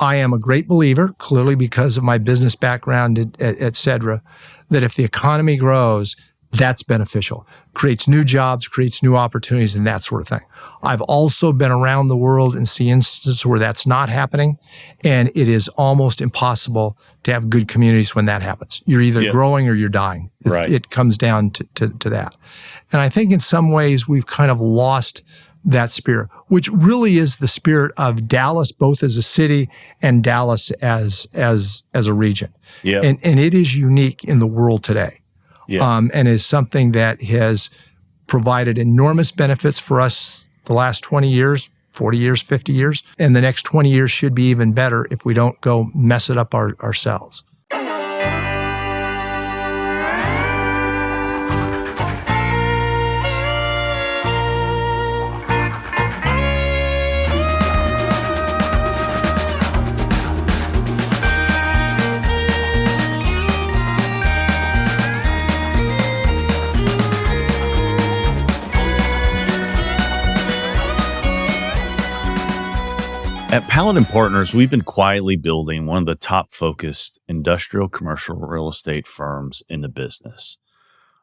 I am a great believer, clearly because of my business background, et cetera, that if the economy grows, that's beneficial. Creates new jobs, creates new opportunities, and that sort of thing. I've also been around the world and see instances where that's not happening, and it is almost impossible to have good communities when that happens. You're either growing or you're dying. Right. It comes down to that. And I think in some ways we've kind of lost that spirit, which really is the spirit of Dallas, both as a city and Dallas as a region. Yeah. And it is unique in the world today. Yeah. And is something that has provided enormous benefits for us the last 20 years, 40 years, 50 years. And the next 20 years should be even better if we don't go mess it up ourselves. At Paladin Partners, we've been quietly building one of the top focused industrial commercial real estate firms in the business.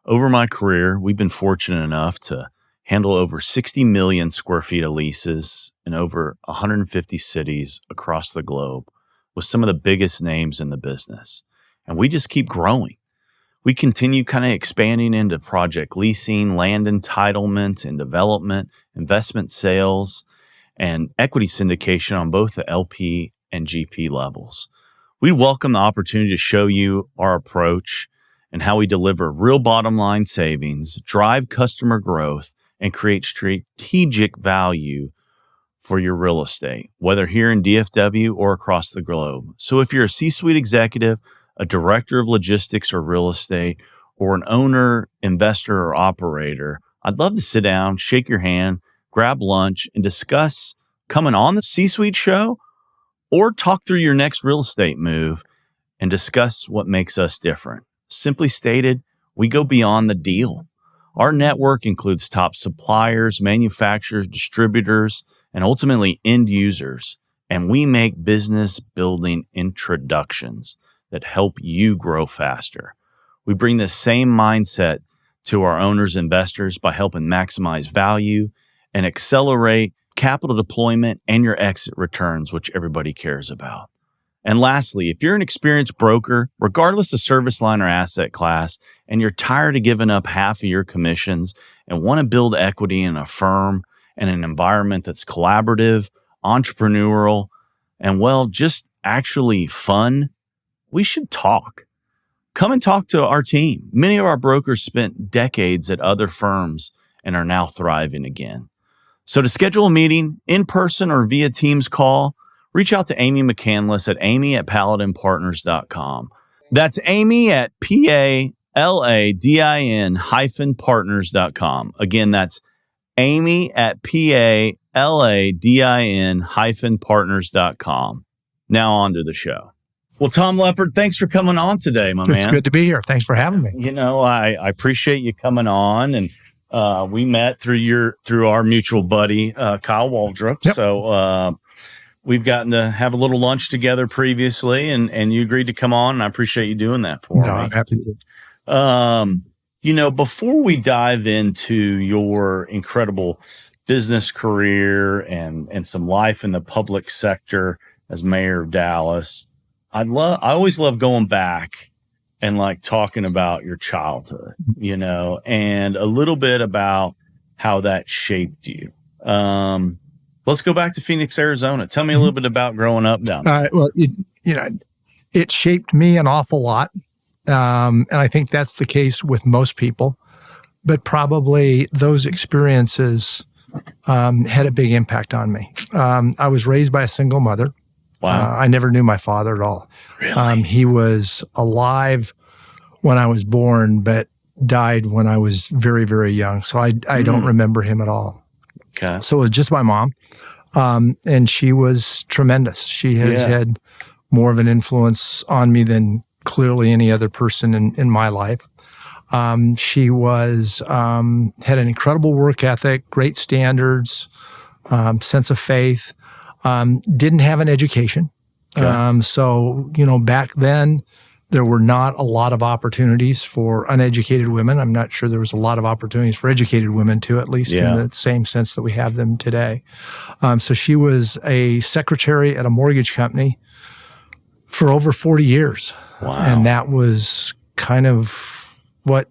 Over my career, we've been fortunate enough to handle over 60 million square feet of leases in over 150 cities across the globe with some of the biggest names in the business. And we just keep growing. We continue kind of expanding into project leasing, land entitlement and development, investment sales, and equity syndication on both the LP and GP levels. We welcome the opportunity to show you our approach and how we deliver real bottom line savings, drive customer growth, and create strategic value for your real estate, whether here in DFW or across the globe. So if you're a C-suite executive, a director of logistics or real estate, or an owner, investor, or operator, I'd love to sit down, shake your hand, grab lunch, and discuss coming on the C-Suite show or talk through your next real estate move and discuss what makes us different. Simply stated, we go beyond the deal. Our network includes top suppliers, manufacturers, distributors, and ultimately end users. And we make business building introductions that help you grow faster. We bring this same mindset to our owners, investors by helping maximize value and accelerate capital deployment and your exit returns, which everybody cares about. And lastly, if you're an experienced broker, regardless of service line or asset class, and you're tired of giving up half of your commissions and want to build equity in a firm and an environment that's collaborative, entrepreneurial, and well, just actually fun, we should talk. Come and talk to our team. Many of our brokers spent decades at other firms and are now thriving again. So to schedule a meeting in person or via Teams call, reach out to Amy McCandless at amy@paladinpartners.com. That's Amy at PALADIN-partners.com. Again, that's Amy at PALADIN-partners.com. Now on to the show. Well, Tom Leppert, thanks for coming on today, my man. It's good to be here. Thanks for having me. You know, I appreciate you coming on, and we met through our mutual buddy, Kyle Waldrop. Yep. So we've gotten to have a little lunch together previously, and you agreed to come on, and I appreciate you doing that for me. I'm happy to. You know, before we dive into your incredible business career and some life in the public sector as mayor of Dallas, I always love going back and like talking about your childhood, you know, and a little bit about how that shaped you. Let's go back to Phoenix, Arizona. Tell me a little bit about growing up down there. Well, it shaped me an awful lot. And I think that's the case with most people, but probably those experiences had a big impact on me. I was raised by a single mother. Wow. I never knew my father at all. Really? He was alive when I was born, but died when I was very, very young. So I don't remember him at all. Okay. So it was just my mom. And she was tremendous. She has had more of an influence on me than clearly any other person in my life. She was had an incredible work ethic, great standards, sense of faith. Didn't have an education. Okay. So, back then, there were not a lot of opportunities for uneducated women. I'm not sure there was a lot of opportunities for educated women, too, at least in the same sense that we have them today. So she was a secretary at a mortgage company for over 40 years. Wow. And that was kind of what,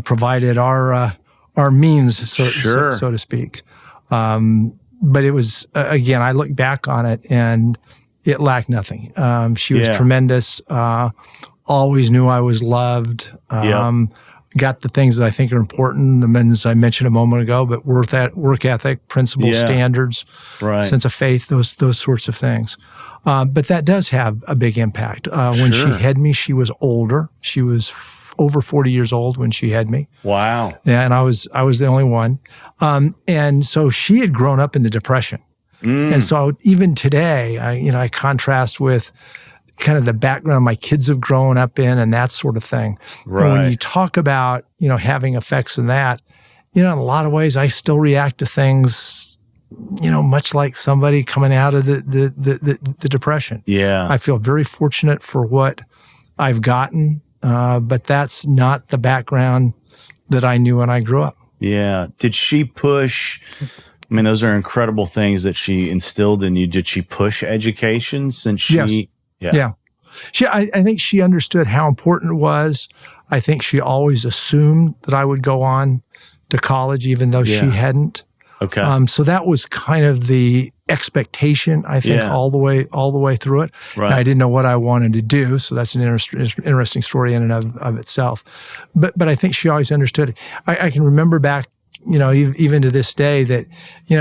provided our means, so to speak. But it was, again, I look back on it and it lacked nothing. She was tremendous, always knew I was loved, got the things that I think are important, the ones I mentioned a moment ago, but work ethic, principles, standards, sense of faith, those sorts of things. But that does have a big impact. When she had me, she was older. She was over 40 years old when she had me. Wow. Yeah, and I was the only one. And so she had grown up in the Depression. And so even today, I contrast with kind of the background my kids have grown up in and that sort of thing. Right. And when you talk about, having effects in that, in a lot of ways, I still react to things, much like somebody coming out of the Depression. Yeah. I feel very fortunate for what I've gotten, but that's not the background that I knew when I grew up. Yeah. Did she push... I mean, those are incredible things that she instilled in you. Did she push education since she... Yes. Yeah. I think she understood how important it was. I think she always assumed that I would go on to college, even though she hadn't. Okay. So that was kind of the expectation, I think, all the way through it. Right. Now, I didn't know what I wanted to do, so that's an interesting story in and of itself. But I think she always understood it. I can remember back, even to this day that,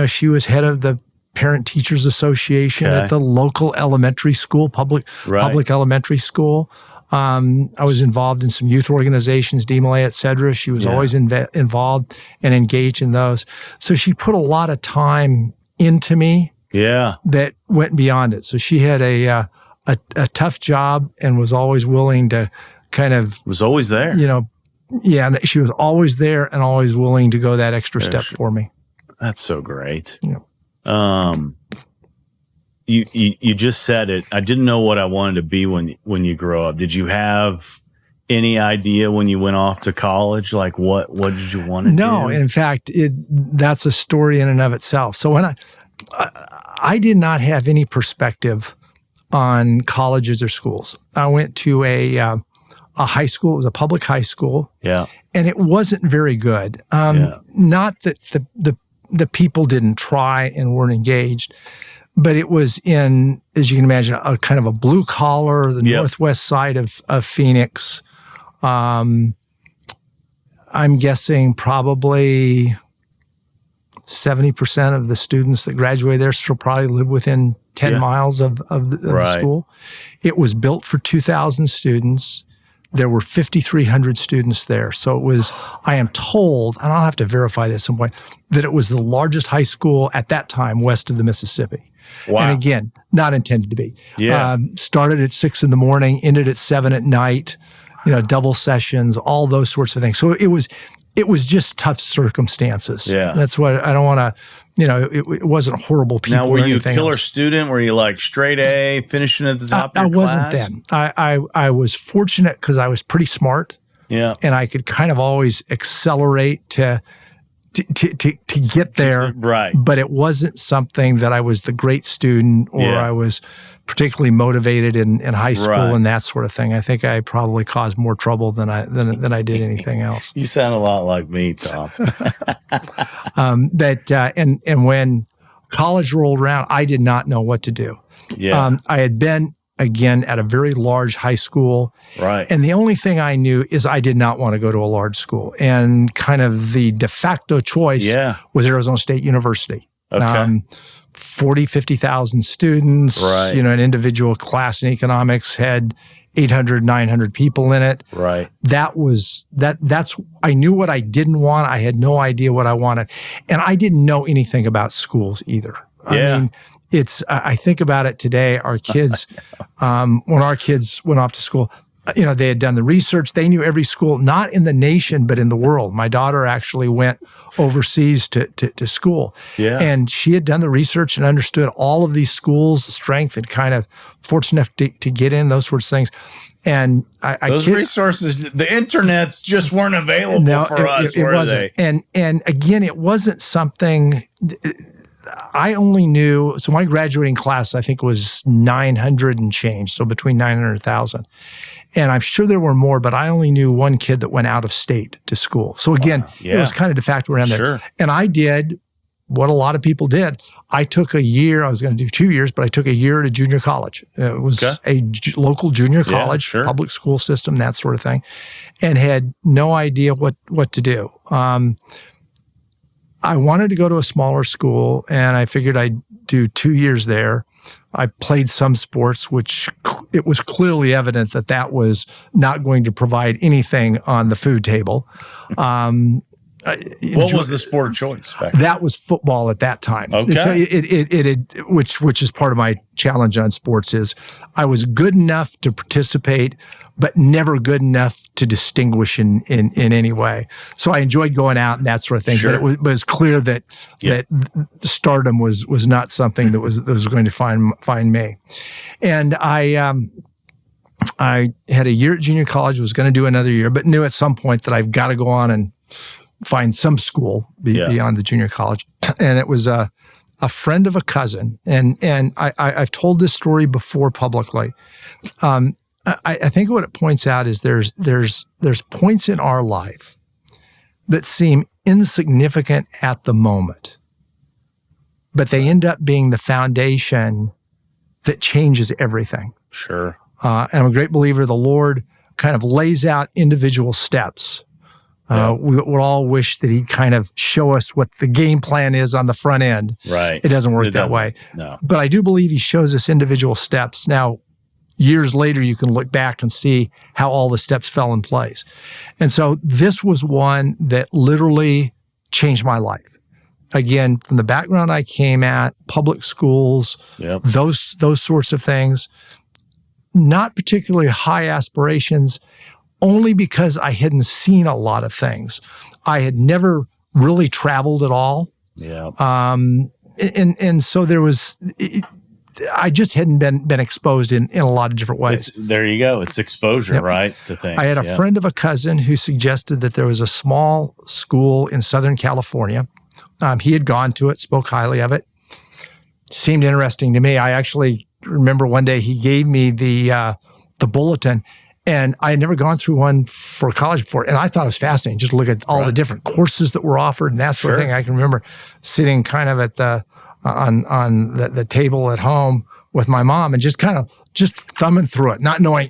she was head of the Parent Teachers Association at the local elementary school, public elementary school. I was involved in some youth organizations, DMLA, et cetera. She was always involved and engaged in those. So she put a lot of time into me that went beyond it. So she had a tough job and was always willing to kind of... Was always there. And she was always there and always willing to go that extra step for me. That's so great. Yeah. You just said it. I didn't know what I wanted to be when you grow up. Did you have any idea when you went off to college? Like what did you want to do? No, in fact, that's a story in and of itself. So when I did not have any perspective on colleges or schools. I went to a high school. It was a public high school. Yeah. And it wasn't very good. Not that the people didn't try and weren't engaged, but it was in, as you can imagine, a kind of a blue collar, the northwest side of Phoenix. I'm guessing probably 70% of the students that graduate there still probably live within 10 miles of the school. It was built for 2,000 students. There were 5,300 students there. So it was, I am told, and I'll have to verify this at some point, that it was the largest high school at that time west of the Mississippi. Wow. And again, not intended to be. Yeah. Started at 6 in the morning, ended at 7 at night, double sessions, all those sorts of things. So it was just tough circumstances. Yeah. That's what I don't want to, it wasn't horrible people. Now, were you a anything killer else. Student? Were you like straight A, finishing at the top of your wasn't class? then. I was fortunate because I was pretty smart. Yeah. And I could kind of always accelerate to get there. Right. But it wasn't something that I was the great student or I was particularly motivated in high school and that sort of thing. I think I probably caused more trouble than I did anything else. You sound a lot like me, Tom. And when college rolled around, I did not know what to do. Yeah. I had been, again, at a very large high school. Right. And the only thing I knew is I did not want to go to a large school. And kind of the de facto choice was Arizona State University. Okay. 40, 50,000 students. Right. An individual class in economics had 800, 900 people in it. Right. That's, I knew what I didn't want. I had no idea what I wanted. And I didn't know anything about schools either. Yeah. I mean, I think about it today, our kids, when our kids went off to school, they had done the research. They knew every school, not in the nation, but in the world. My daughter actually went overseas to school. Yeah. And she had done the research and understood all of these schools' strength and kind of fortunate enough to get in, those sorts of things. And those resources, the internets just weren't available for us, were they? And again, it wasn't something I only knew. So my graduating class, I think, was 900 and change, so between 900 and 1,000. And I'm sure there were more, but I only knew one kid that went out of state to school. So again, it was kind of de facto around there. And I did what a lot of people did. I took a year. I was going to do 2 years, but I took a year at a junior college. It was a local junior college, public school system, that sort of thing, and had no idea what to do. I wanted to go to a smaller school, and I figured I'd do 2 years there. I played some sports, which it was clearly evident that was not going to provide anything on the food table. What was the sport of choice back then? That was football at that time. Okay. So which is part of my challenge on sports is I was good enough to participate, but never good enough to distinguish in any way. So I enjoyed going out and that sort of thing. But it was clear that stardom was not something that was going to find me. And I had a year at junior college, was going to do another year, but knew at some point that I've got to go on and find some school beyond the junior college. And it was a friend of a cousin. And I've told this story before publicly. I think what it points out is there's points in our life that seem insignificant at the moment, but they end up being the foundation that changes everything. Sure. And I'm a great believer the Lord kind of lays out individual steps. We would all wish that he'd kind of show us what the game plan is on the front end. Right. It doesn't work that way. No. But I do believe he shows us individual steps. Now, years later, you can look back and see how all the steps fell in place. And so this was one that literally changed my life. Again, from the background I came at, public schools, those sorts of things, not particularly high aspirations, only because I hadn't seen a lot of things. I had never really traveled at all. Yeah. And so there was, I just hadn't been exposed in a lot of different ways. There you go. It's exposure, right, to things. I had a friend of a cousin who suggested that there was a small school in Southern California. He had gone to it, spoke highly of it. Seemed interesting to me. I actually remember one day he gave me the bulletin. And I had never gone through one for college before. And I thought it was fascinating. Just look at all the different courses that were offered and that sort of thing. I can remember sitting kind of at on the table at home with my mom and just thumbing through it, not knowing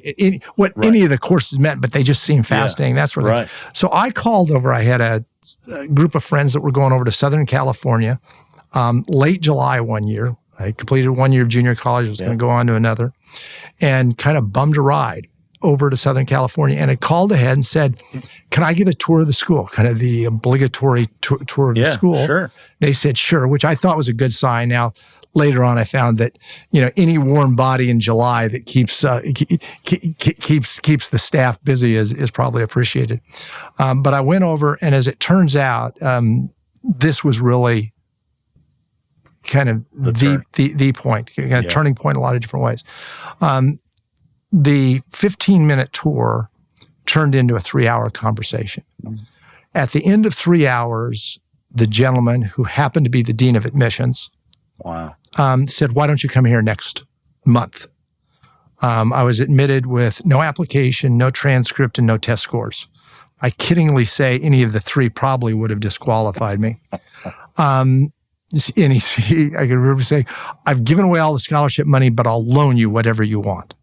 what any of the courses meant, but they just seemed fascinating. That sort of thing. So I called over. I had a group of friends that were going over to Southern California, late July one year. I completed 1 year of junior college, was going to go on to another, and kind of bummed a ride over to Southern California, and I called ahead and said, can I get a tour of the school, kind of the obligatory tour of the school? Sure. They said, sure, which I thought was a good sign. Now, later on, I found that, any warm body in July that keeps the staff busy is probably appreciated. But I went over, and as it turns out, this was really kind of the point, kind of turning point in a lot of different ways. The 15-minute tour turned into a 3-hour conversation. At the end of 3 hours, the gentleman who happened to be the dean of admissions said, why don't you come here next month? I was admitted with no application, no transcript, and no test scores. I kiddingly say any of the three probably would have disqualified me. And I can remember saying, I've given away all the scholarship money, but I'll loan you whatever you want,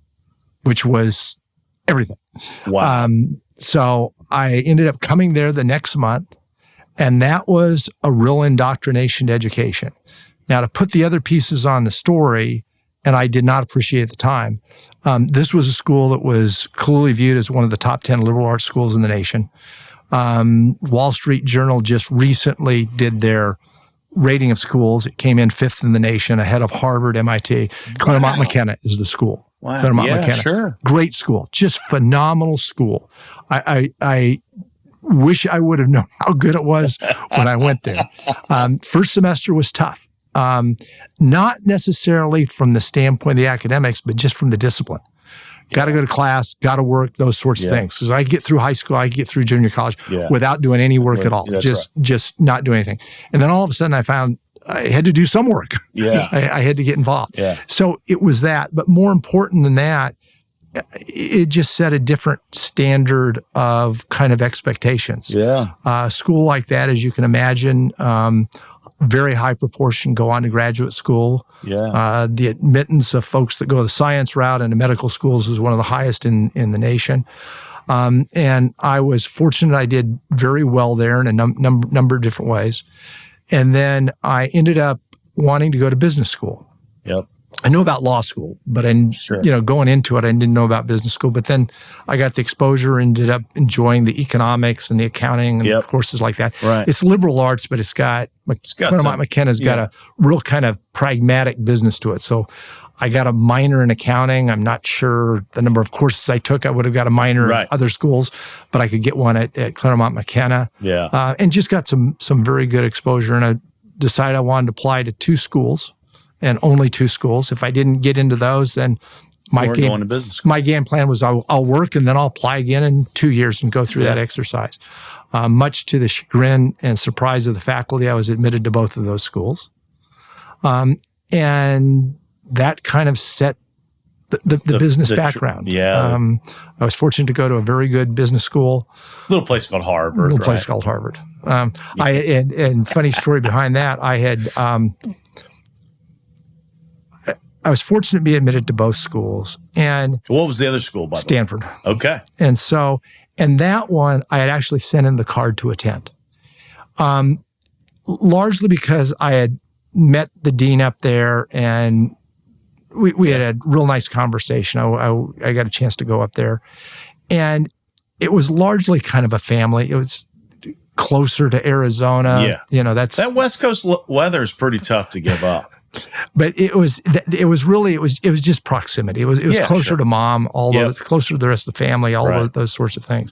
which was everything. Wow. So I ended up coming there the next month, and that was a real indoctrination to education. Now, to put the other pieces on the story, and I did not appreciate at the time, this was a school that was clearly viewed as one of the top 10 liberal arts schools in the nation. Wall Street Journal just recently did their rating of schools. It came in 5th in the nation, ahead of Harvard, MIT. Claremont, McKenna is the school. Wow. Claremont, Yeah, McKenna. sure. Great school, just phenomenal school. I wish I would have known how good it was when I went there. First semester was tough. Not necessarily from the standpoint of the academics, but just from the discipline. Got to go to class, got to work, those sorts of things. Because I get through high school, I get through junior college without doing any work at all, just not doing anything. And then all of a sudden I found I had to do some work. Yeah. I had to get involved. Yeah. So it was that. But more important than that, it just set a different standard of kind of expectations. Yeah. School like that, as you can imagine, very high proportion go on to graduate school. Yeah. The admittance of folks that go the science route into medical schools is one of the highest in the nation. And I was fortunate I did very well there in a number of different ways. And then I ended up wanting to go to business school. Yep. I knew about law school, but going into it, I didn't know about business school. But then I got the exposure, ended up enjoying the economics and the accounting and courses like that. Right. It's liberal arts, but it's got Claremont McKenna's got a real kind of pragmatic business to it. So I got a minor in accounting. I'm not sure the number of courses I took. I would have got a minor in other schools, but I could get one at Claremont McKenna. Yeah. And just got some very good exposure. And I decided I wanted to apply to 2 schools. And only 2 schools. If I didn't get into those, then my game plan was I'll work and then I'll apply again in 2 years and go through that exercise. Much to the chagrin and surprise of the faculty, I was admitted to both of those schools. And that kind of set the business background. Yeah. I was fortunate to go to a very good business school. Little place called Harvard. Place called Harvard. And funny story behind that, I was fortunate to be admitted to both schools. And what was the other school, by the way? Stanford. Okay. And that one, I had actually sent in the card to attend. Largely because I had met the dean up there and we had a real nice conversation. I got a chance to go up there. And it was largely kind of a family. It was closer to Arizona. Yeah. That West Coast weather is pretty tough to give up. But it was just proximity. It was closer to mom, closer to the rest of the family, those sorts of things.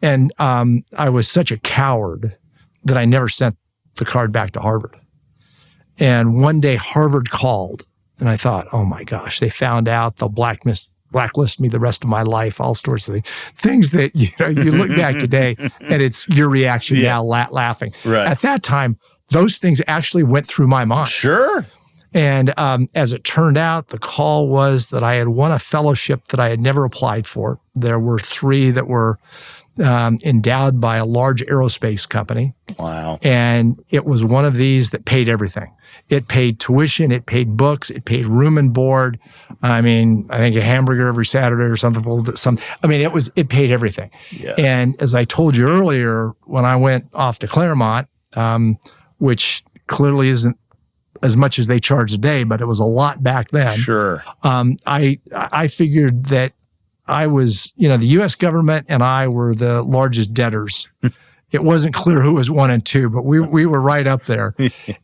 And I was such a coward that I never sent the card back to Harvard. And one day Harvard called, and I thought, oh my gosh, they found out, they'll blacklist me the rest of my life, all sorts of things that you look back today, and it's your reaction now, laughing. Right. At that time, those things actually went through my mind. Sure. And as it turned out, the call was that I had won a fellowship that I had never applied for. There were 3 that were endowed by a large aerospace company. Wow. And it was one of these that paid everything. It paid tuition, it paid books, it paid room and board. I mean, I think a hamburger every Saturday or something. It paid everything. Yes. And as I told you earlier, when I went off to Claremont, which clearly isn't as much as they charge today, but it was a lot back then. Sure. I figured that I was, the U.S. government and I were the largest debtors. It wasn't clear who was 1 and 2, but we were right up there.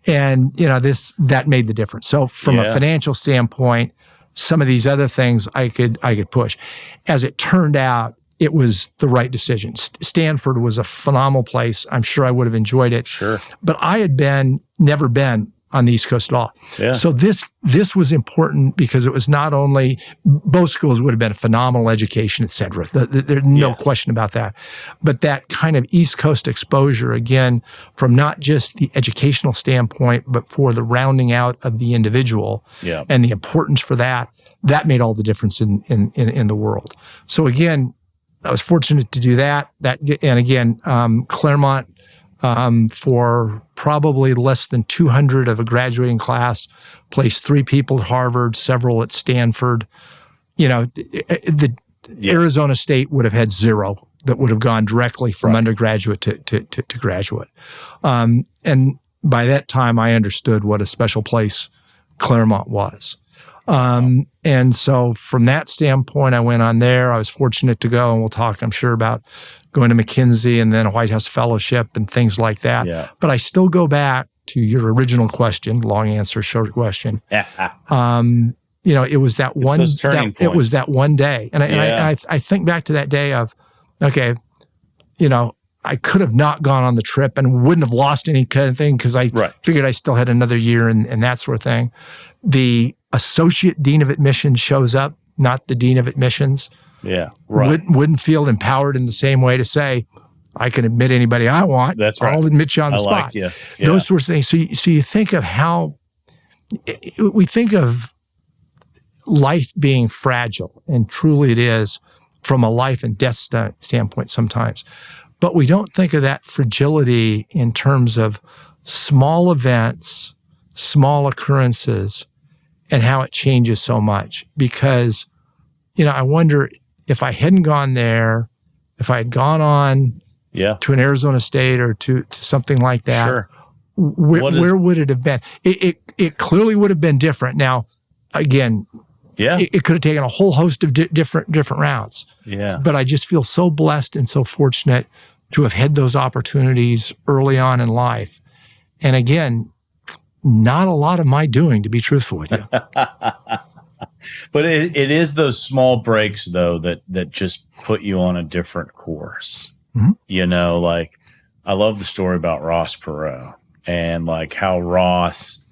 And, that made the difference. So from a financial standpoint, some of these other things I could push. As it turned out, it was the right decision. Stanford was a phenomenal place. I'm sure I would have enjoyed it. Sure. But I had never been on the East Coast at all. Yeah. So this was important because it was not only, both schools would have been a phenomenal education, et cetera. There's no question about that. But that kind of East Coast exposure, again, from not just the educational standpoint, but for the rounding out of the individual and the importance for that made all the difference in the world. So again, I was fortunate to do that. And again, Claremont, for probably less than 200 of a graduating class, placed 3 people at Harvard, several at Stanford. Arizona State would have had 0 that would have gone directly from undergraduate to graduate. And by that time, I understood what a special place Claremont was. And so from that standpoint, I went on there. I was fortunate to go, and we'll talk, I'm sure, about going to McKinsey and then a White House fellowship and things like that. Yeah. But I still go back to your original question, long answer, short question. it was that one. It was that one day, and I think back to that day of, okay, I could have not gone on the trip and wouldn't have lost any kind of thing because I figured I still had another year and that sort of thing. The associate dean of admissions shows up, not the dean of admissions. Yeah, right. Wouldn't feel empowered in the same way to say, I can admit anybody I want. That's right. I'll admit you on the spot. Yeah. Those sorts of things. So you think of how we think of life being fragile, and truly it is from a life and death standpoint sometimes. But we don't think of that fragility in terms of small events, small occurrences, and how it changes so much. Because, I wonder if I hadn't gone there, if I had gone on to an Arizona State or to something like that, where would it have been? It clearly would have been different. Now, again, it could have taken a whole host of different routes. Yeah. But I just feel so blessed and so fortunate to have had those opportunities early on in life. And again, not a lot of my doing, to be truthful with you. But it is those small breaks, though, that just put you on a different course. Mm-hmm. Like I love the story about Ross Perot and like how Ross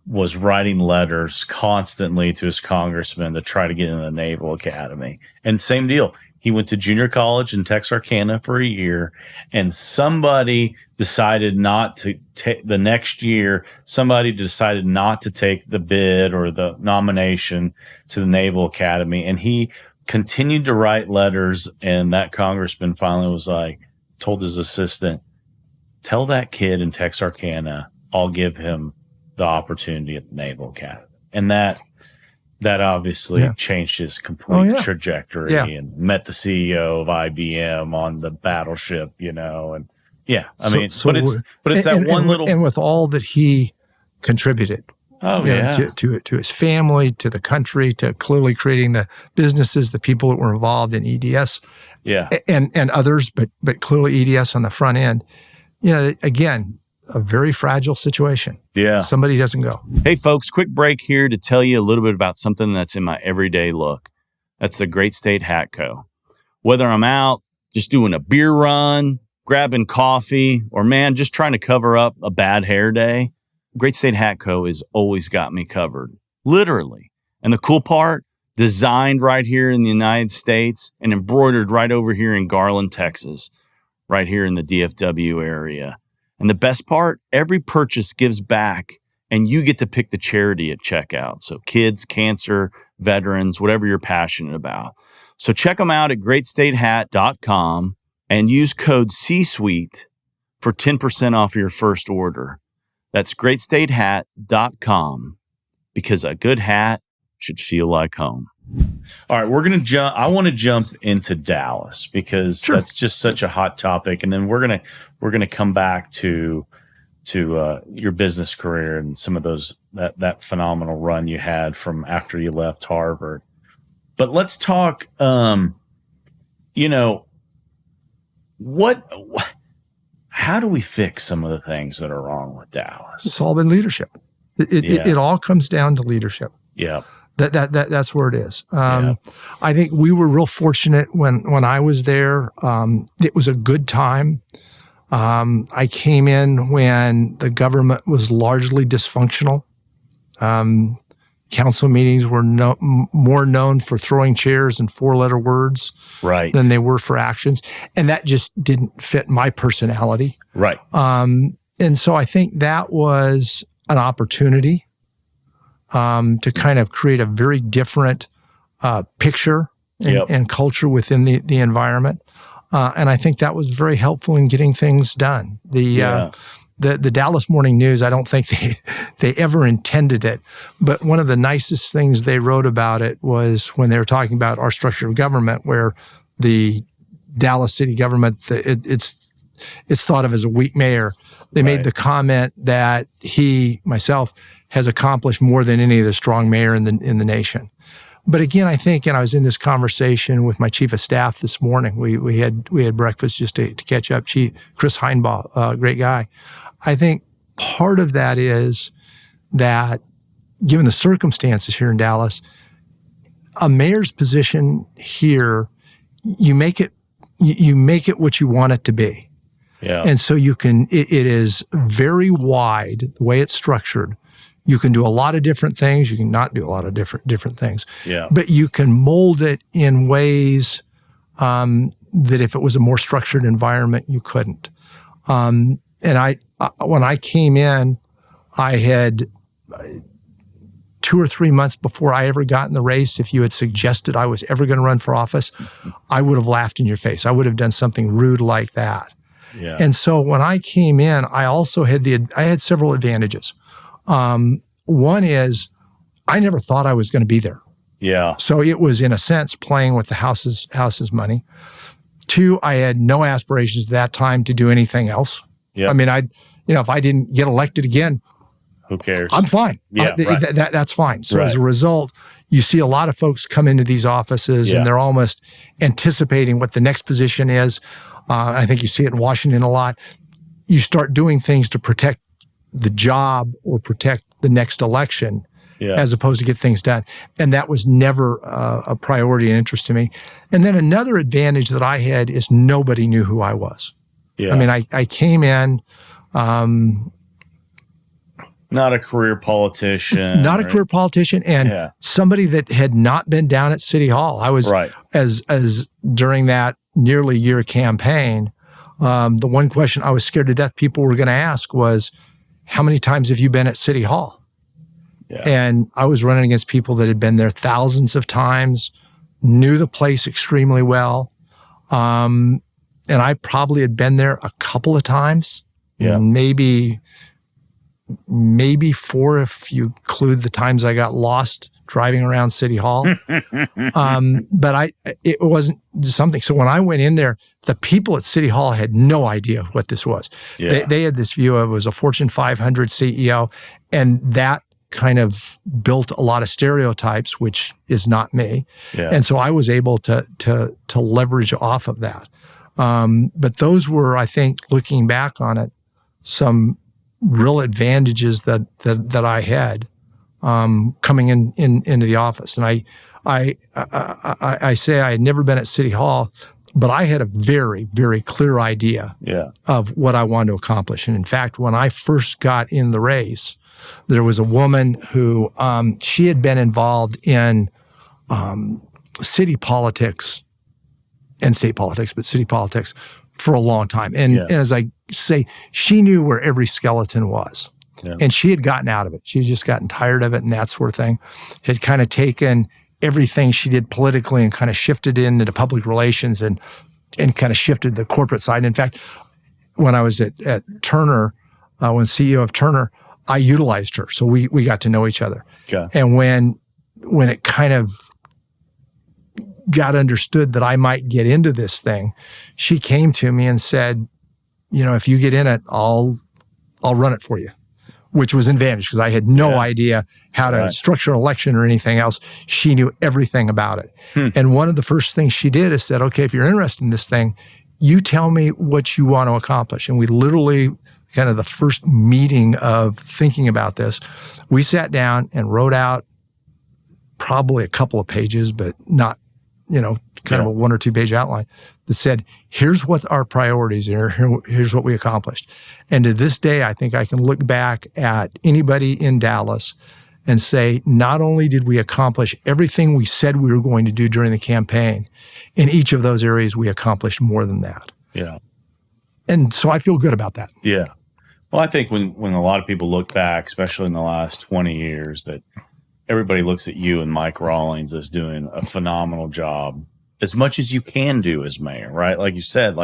was writing letters constantly to his congressman to try to get in the Naval Academy. And same deal. He went to junior college in Texarkana for a year, and somebody decided not to take the next year. Somebody decided not to take the bid or the nomination to the Naval Academy. And he continued to write letters. And that congressman finally was like, told his assistant, tell that kid in Texarkana, I'll give him the opportunity at the Naval Academy. And that obviously changed his complete trajectory and met the CEO of IBM on the battleship, and it's that one little. And with all that he contributed to his family, to the country, to clearly creating the businesses, the people that were involved in EDS and others, but clearly EDS on the front end, again, a very fragile situation. Yeah. Somebody doesn't go. Hey, folks, quick break here to tell you a little bit about something that's in my everyday look. That's the Great State Hat Co. Whether I'm out just doing a beer run, grabbing coffee, or just trying to cover up a bad hair day, Great State Hat Co. has always got me covered. Literally. And the cool part, designed right here in the United States and embroidered right over here in Garland, Texas, right here in the DFW area. And the best part, every purchase gives back and you get to pick the charity at checkout. So kids, cancer, veterans, whatever you're passionate about. So check them out at greatstatehat.com and use code C-Suite for 10% off your first order. That's greatstatehat.com because a good hat should feel like home. All right, we're going to jump. I want to jump into Dallas because that's just such a hot topic. And then we're going to come back to your business career and some of those, that phenomenal run you had from after you left Harvard. But let's talk, how do we fix some of the things that are wrong with Dallas? It's all been leadership. It all comes down to leadership. Yeah. That's where it is. I think we were real fortunate when I was there. It was a good time. I came in when the government was largely dysfunctional. Council meetings were more known for throwing chairs and four-letter words than they were for actions. And that just didn't fit my personality. Right. And so I think that was an opportunity to kind of create a very different picture and culture within the environment. And I think that was very helpful in getting things done. The Dallas Morning News, I don't think they ever intended it. But one of the nicest things they wrote about it was when they were talking about our structure of government, where the Dallas city government, it's thought of as a weak mayor. They made the comment that myself, has accomplished more than any other strong mayor in the nation. But again, I think, and I was in this conversation with my chief of staff this morning. We had breakfast just to catch up. Chris Heinbaugh, great guy. I think part of that is that, given the circumstances here in Dallas, a mayor's position here, you make it what you want it to be. Yeah. And so it is very wide, the way it's structured. You can do a lot of different things. You can not do a lot of different things. Yeah. But you can mold it in ways that if it was a more structured environment, you couldn't. And when I came in, I had 2 or 3 months before I ever got in the race, if you had suggested I was ever going to run for office, I would have laughed in your face. I would have done something rude like that. Yeah. And so when I came in, I also had several advantages. One is I never thought I was going to be there. Yeah. So it was, in a sense, playing with the house's money. 2, I had no aspirations at that time to do anything else. Yeah. I mean, if I didn't get elected again, who cares? I'm fine. Yeah, right. That's fine. So Right. as a result, you see a lot of folks come into these offices and they're almost anticipating what the next position is. I think you see it in Washington a lot. You start doing things to protect the job or protect the next election as opposed to get things done. And that was never a priority and interest to me. And then another advantage that I had is nobody knew who I was. Yeah. I mean, I came in... not a career politician. Not a career politician, and somebody that had not been down at City Hall. I was, as during that nearly year campaign, the one question I was scared to death people were going to ask was, how many times have you been at City Hall? Yeah. And I was running against people that had been there thousands of times, knew the place extremely well. And I probably had been there a couple of times, maybe 4 if you include the times I got lost driving around City Hall. But it wasn't something. So when I went in there, the people at City Hall had no idea what this was. Yeah. They had this view of it was a Fortune 500 CEO, and that kind of built a lot of stereotypes, which is not me. Yeah. And so I was able to leverage off of that. But those were, I think, looking back on it, some real advantages that I had coming into the office. And I say I had never been at City Hall, but I had a very, very clear idea of what I wanted to accomplish. And in fact, when I first got in the race, there was a woman who she had been involved in city politics and state politics, but city politics for a long time. And as I say, she knew where every skeleton was. Yeah. And she had gotten out of it. She had just gotten tired of it and that sort of thing. Had kind of taken everything she did politically and kind of shifted it into public relations and kind of shifted the corporate side. And in fact, when I was at Turner, when CEO of Turner, I utilized her. So we got to know each other. Okay. And when it kind of got understood that I might get into this thing, she came to me and said, if you get in it, I'll run it for you, which was an advantage because I had no idea how to structure an election or anything else. She knew everything about it. And one of the first things she did is said, okay, if you're interested in this thing, you tell me what you want to accomplish. And we literally, kind of the first meeting of thinking about this, we sat down and wrote out probably a couple of pages, but not, kind of a 1 or 2 page outline that said, here's what our priorities are, here's what we accomplished. And to this day, I think I can look back at anybody in Dallas and say, not only did we accomplish everything we said we were going to do during the campaign, in each of those areas, we accomplished more than that. Yeah. And so I feel good about that. Yeah. Well, I think when a lot of people look back, especially in the last 20 years, that everybody looks at you and Mike Rawlings as doing a phenomenal job, as much as you can do as mayor, right? Like you said,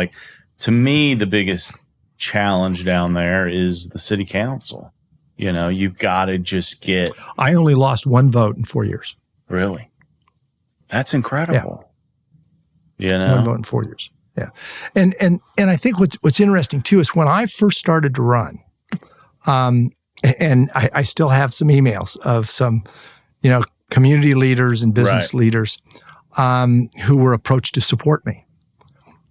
to me, the biggest challenge down there is the city council. You've got to just get... I only lost 1 vote in 4 years. Really? That's incredible. Yeah. 1 vote in 4 years. Yeah. And I think what's interesting too is when I first started to run, and I still have some emails of some, community leaders and business leaders who were approached to support me.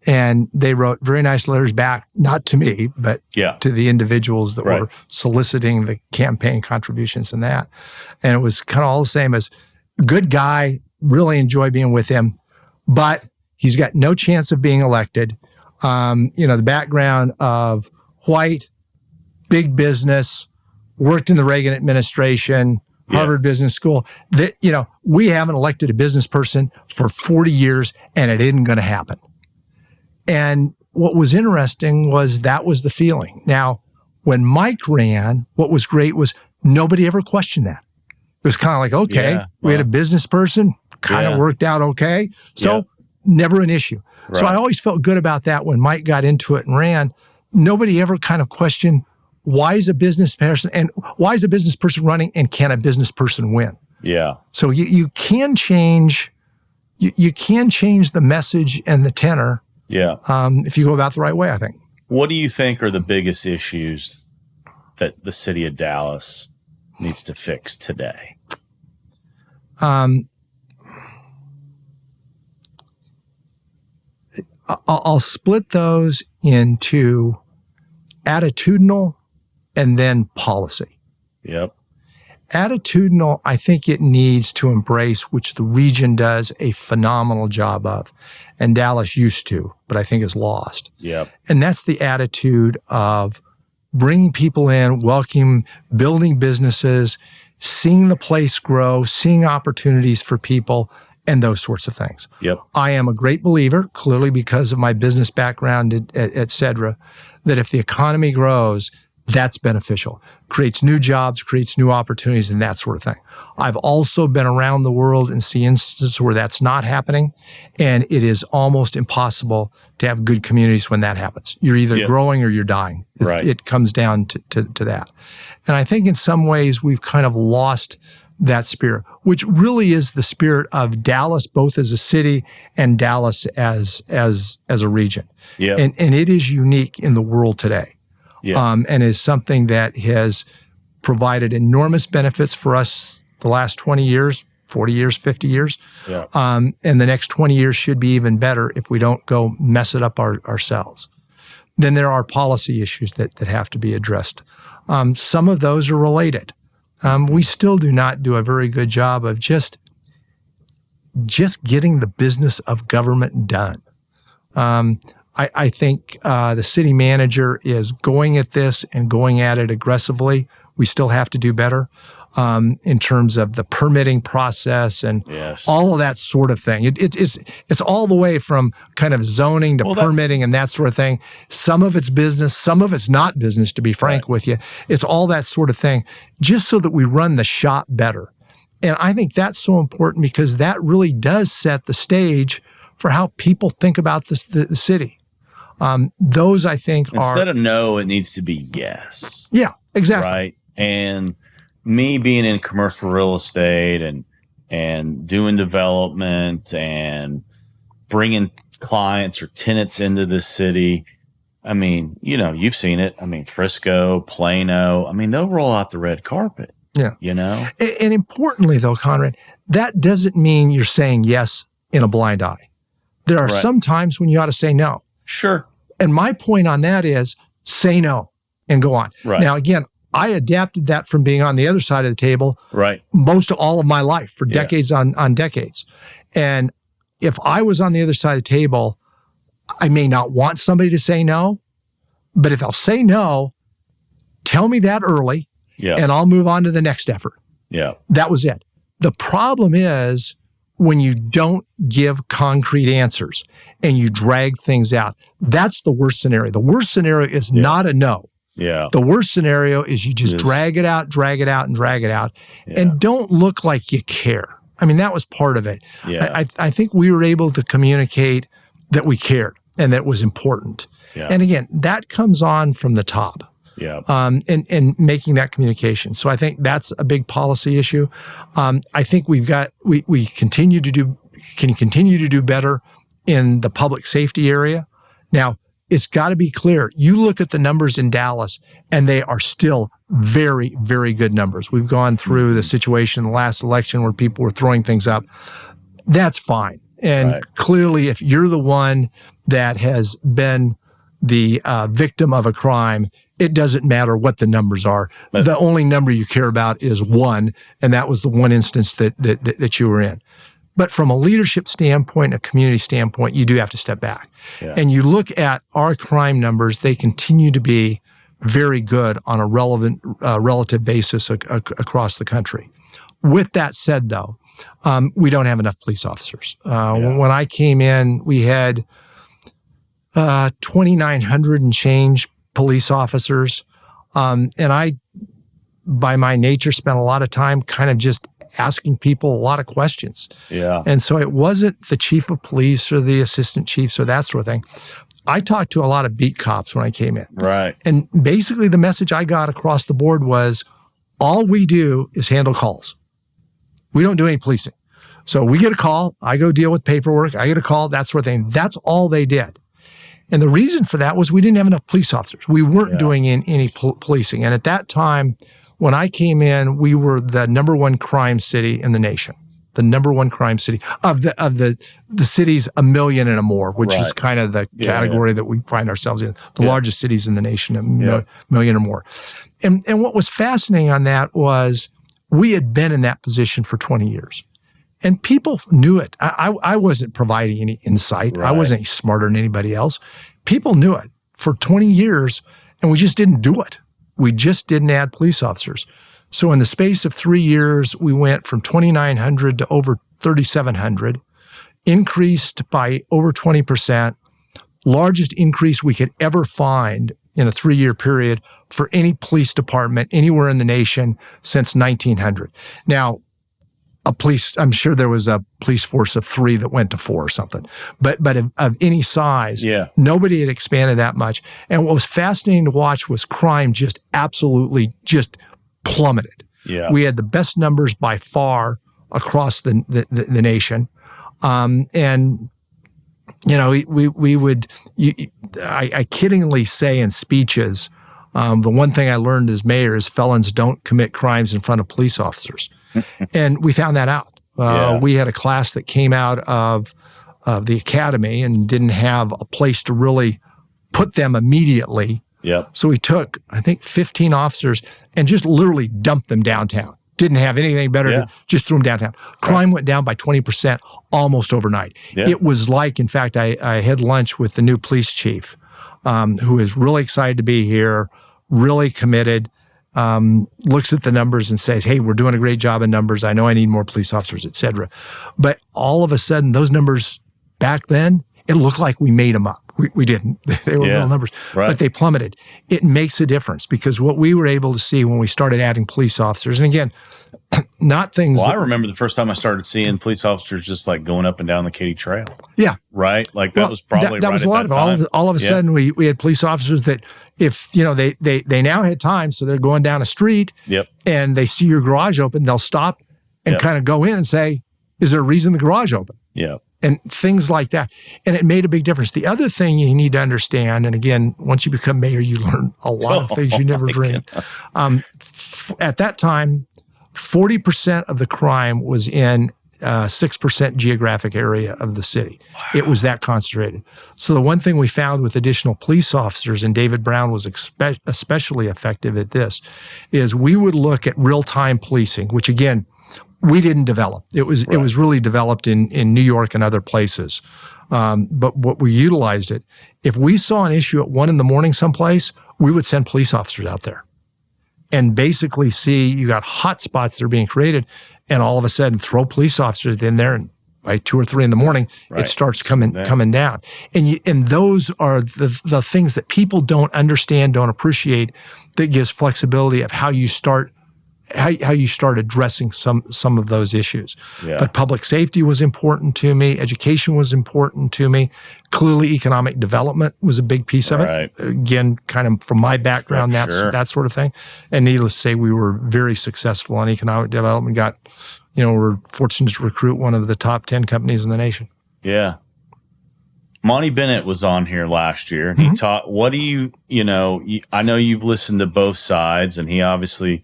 And they wrote very nice letters back, not to me, but to the individuals that were soliciting the campaign contributions and that. And it was kind of all the same as, good guy, really enjoy being with him, but he's got no chance of being elected. The background of white, big business, worked in the Reagan administration, Harvard Business School. We haven't elected a business person for 40 years, and it isn't going to happen. And what was interesting was that was the feeling. Now, when Mike ran, what was great was nobody ever questioned that. It was kind of like, okay, we had a business person, kind of worked out okay. So never an issue. Right. So I always felt good about that when Mike got into it and ran. Nobody ever kind of questioned, why is a business person running, and can a business person win? Yeah. So you can change, you can change the message and the tenor. Yeah. If you go about the right way, I think. What do you think are the biggest issues that the city of Dallas needs to fix today? I'll split those into attitudinal and then policy. Yep. Attitudinal, I think it needs to embrace, which the region does a phenomenal job of, and Dallas used to, but I think is lost. Yep. And that's the attitude of bringing people in, welcoming, building businesses, seeing the place grow, seeing opportunities for people, and those sorts of things. Yep. I am a great believer, clearly because of my business background, et cetera, that if the economy grows, that's beneficial. Creates new jobs, creates new opportunities, and that sort of thing. I've also been around the world and see instances where that's not happening, and it is almost impossible to have good communities when that happens. You're either growing or you're dying. Right. It comes down to that. And I think in some ways we've kind of lost that spirit, which really is the spirit of Dallas, both as a city and Dallas as a region. Yeah. And it is unique in the world today. Yeah. And is something that has provided enormous benefits for us the last 20 years, 40 years, 50 years. Yeah. And the next 20 years should be even better if we don't go mess it up ourselves. Then there are policy issues that have to be addressed. Some of those are related. We still do not do a very good job of just getting the business of government done. I think the city manager is going at this and going at it aggressively. We still have to do better in terms of the permitting process and all of that sort of thing. It's all the way from kind of zoning to permitting and that sort of thing. Some of it's business, some of it's not business, to be frank with you. It's all that sort of thing, just so that we run the shop better. And I think that's so important because that really does set the stage for how people think about the city. Those, I think, instead of no, it needs to be yes. Yeah, exactly. Right. And me being in commercial real estate and doing development and bringing clients or tenants into the city, I mean, you've seen it. I mean, Frisco, Plano, I mean, they'll roll out the red carpet. Yeah. And importantly, though, Conrad, that doesn't mean you're saying yes in a blind eye. There are some times when you ought to say no. Sure. And my point on that is say no and go on. Right. Now, again, I adapted that from being on the other side of the table most of all of my life for decades on decades. And if I was on the other side of the table, I may not want somebody to say no, but if I'll say no, tell me that early and I'll move on to the next effort. Yeah. That was it. The problem is when you don't give concrete answers and you drag things out. That's the worst scenario. The worst scenario is not a no. Yeah. The worst scenario is you just drag it out, and don't look like you care. I mean, that was part of it. Yeah. I think we were able to communicate that we cared and that it was important. Yeah. And again, that comes on from the top. Yeah. And making that communication. So I think that's a big policy issue. I think we can continue to do better in the public safety area. Now, it's got to be clear. You look at the numbers in Dallas, and they are still very, very good numbers. We've gone through the situation in the last election where people were throwing things up. That's fine. And clearly, if you're the one that has been the victim of a crime, it doesn't matter what the numbers are. The only number you care about is one, and that was the one instance that you were in. But from a leadership standpoint, a community standpoint, you do have to step back. Yeah. And you look at our crime numbers, they continue to be very good on a relative basis across the country. With that said, though, we don't have enough police officers. When I came in, we had 2,900 and change police officers. And I, by my nature, spent a lot of time kind of just asking people a lot of questions. Yeah. And so it wasn't the chief of police or the assistant chiefs or that sort of thing. I talked to a lot of beat cops when I came in. Right. And basically the message I got across the board was, all we do is handle calls. We don't do any policing. So we get a call, I go deal with paperwork, I get a call, that sort of thing. That's all they did. And the reason for that was we didn't have enough police officers. We weren't doing any policing. And at that time, when I came in, we were the number one crime city in the nation. The number one crime city of the cities 1 million and more, which is kind of the category that we find ourselves in. The largest cities in the nation, 1 million or more. And what was fascinating on that was we had been in that position for 20 years. And people knew it. I wasn't providing any insight. Right. I wasn't any smarter than anybody else. People knew it for 20 years, and we just didn't do it. We just didn't add police officers. So in the space of 3 years, we went from 2,900 to over 3,700, increased by over 20%, largest increase we could ever find in a 3-year period for any police department anywhere in the nation since 1900. Now, I'm sure there was a police force of 3 that went to 4 or something, but of any size, nobody had expanded that much. And what was fascinating to watch was crime just absolutely just plummeted. Yeah. We had the best numbers by far across the nation. And, you know, we would, I kiddingly say in speeches, the one thing I learned as mayor is felons don't commit crimes in front of police officers. And we found that out. We had a class that came out of the academy and didn't have a place to really put them immediately. Yep. So we took, I think, 15 officers and just literally dumped them downtown. Didn't have anything better to just threw them downtown. Crime went down by 20% almost overnight. Yeah. It was like, in fact, I had lunch with the new police chief, who is really excited to be here, really committed, looks at the numbers and says, hey, we're doing a great job in numbers. I know I need more police officers, et cetera. But all of a sudden, those numbers back then, it looked like we made them up. We didn't. They were real numbers, but they plummeted. It makes a difference because what we were able to see when we started adding police officers, and again, not things. Well, I remember the first time I started seeing police officers just like going up and down the Katy Trail. Yeah. Right? Like that was probably that was a lot of it. All of a sudden, we had police officers that if, you know, they now had time, so they're going down a street and they see your garage open, they'll stop and kind of go in and say, is there a reason the garage open? Yeah. And things like that. And it made a big difference. The other thing you need to understand, and again, once you become mayor, you learn a lot of things you never dreamed. At that time, 40% of the crime was in 6% geographic area of the city. Wow. It was that concentrated. So the one thing we found with additional police officers, and David Brown was especially effective at this, is we would look at real-time policing, which again, we didn't develop. It was really developed in New York and other places. But what we utilized it, if we saw an issue at 1 a.m. someplace, we would send police officers out there and basically see you got hot spots that are being created, and all of a sudden throw police officers in there, and by 2 or 3 a.m, it starts coming down. And those are the things that people don't understand, don't appreciate, that gives flexibility of how you start addressing some of those issues. Yeah. But public safety was important to me. Education was important to me. Clearly, economic development was a big piece of it. Again, kind of from my background, that sort of thing. And needless to say, we were very successful on economic development. We're fortunate to recruit one of the top 10 companies in the nation. Yeah. Monty Bennett was on here last year. And he taught, what do you I know you've listened to both sides, and he obviously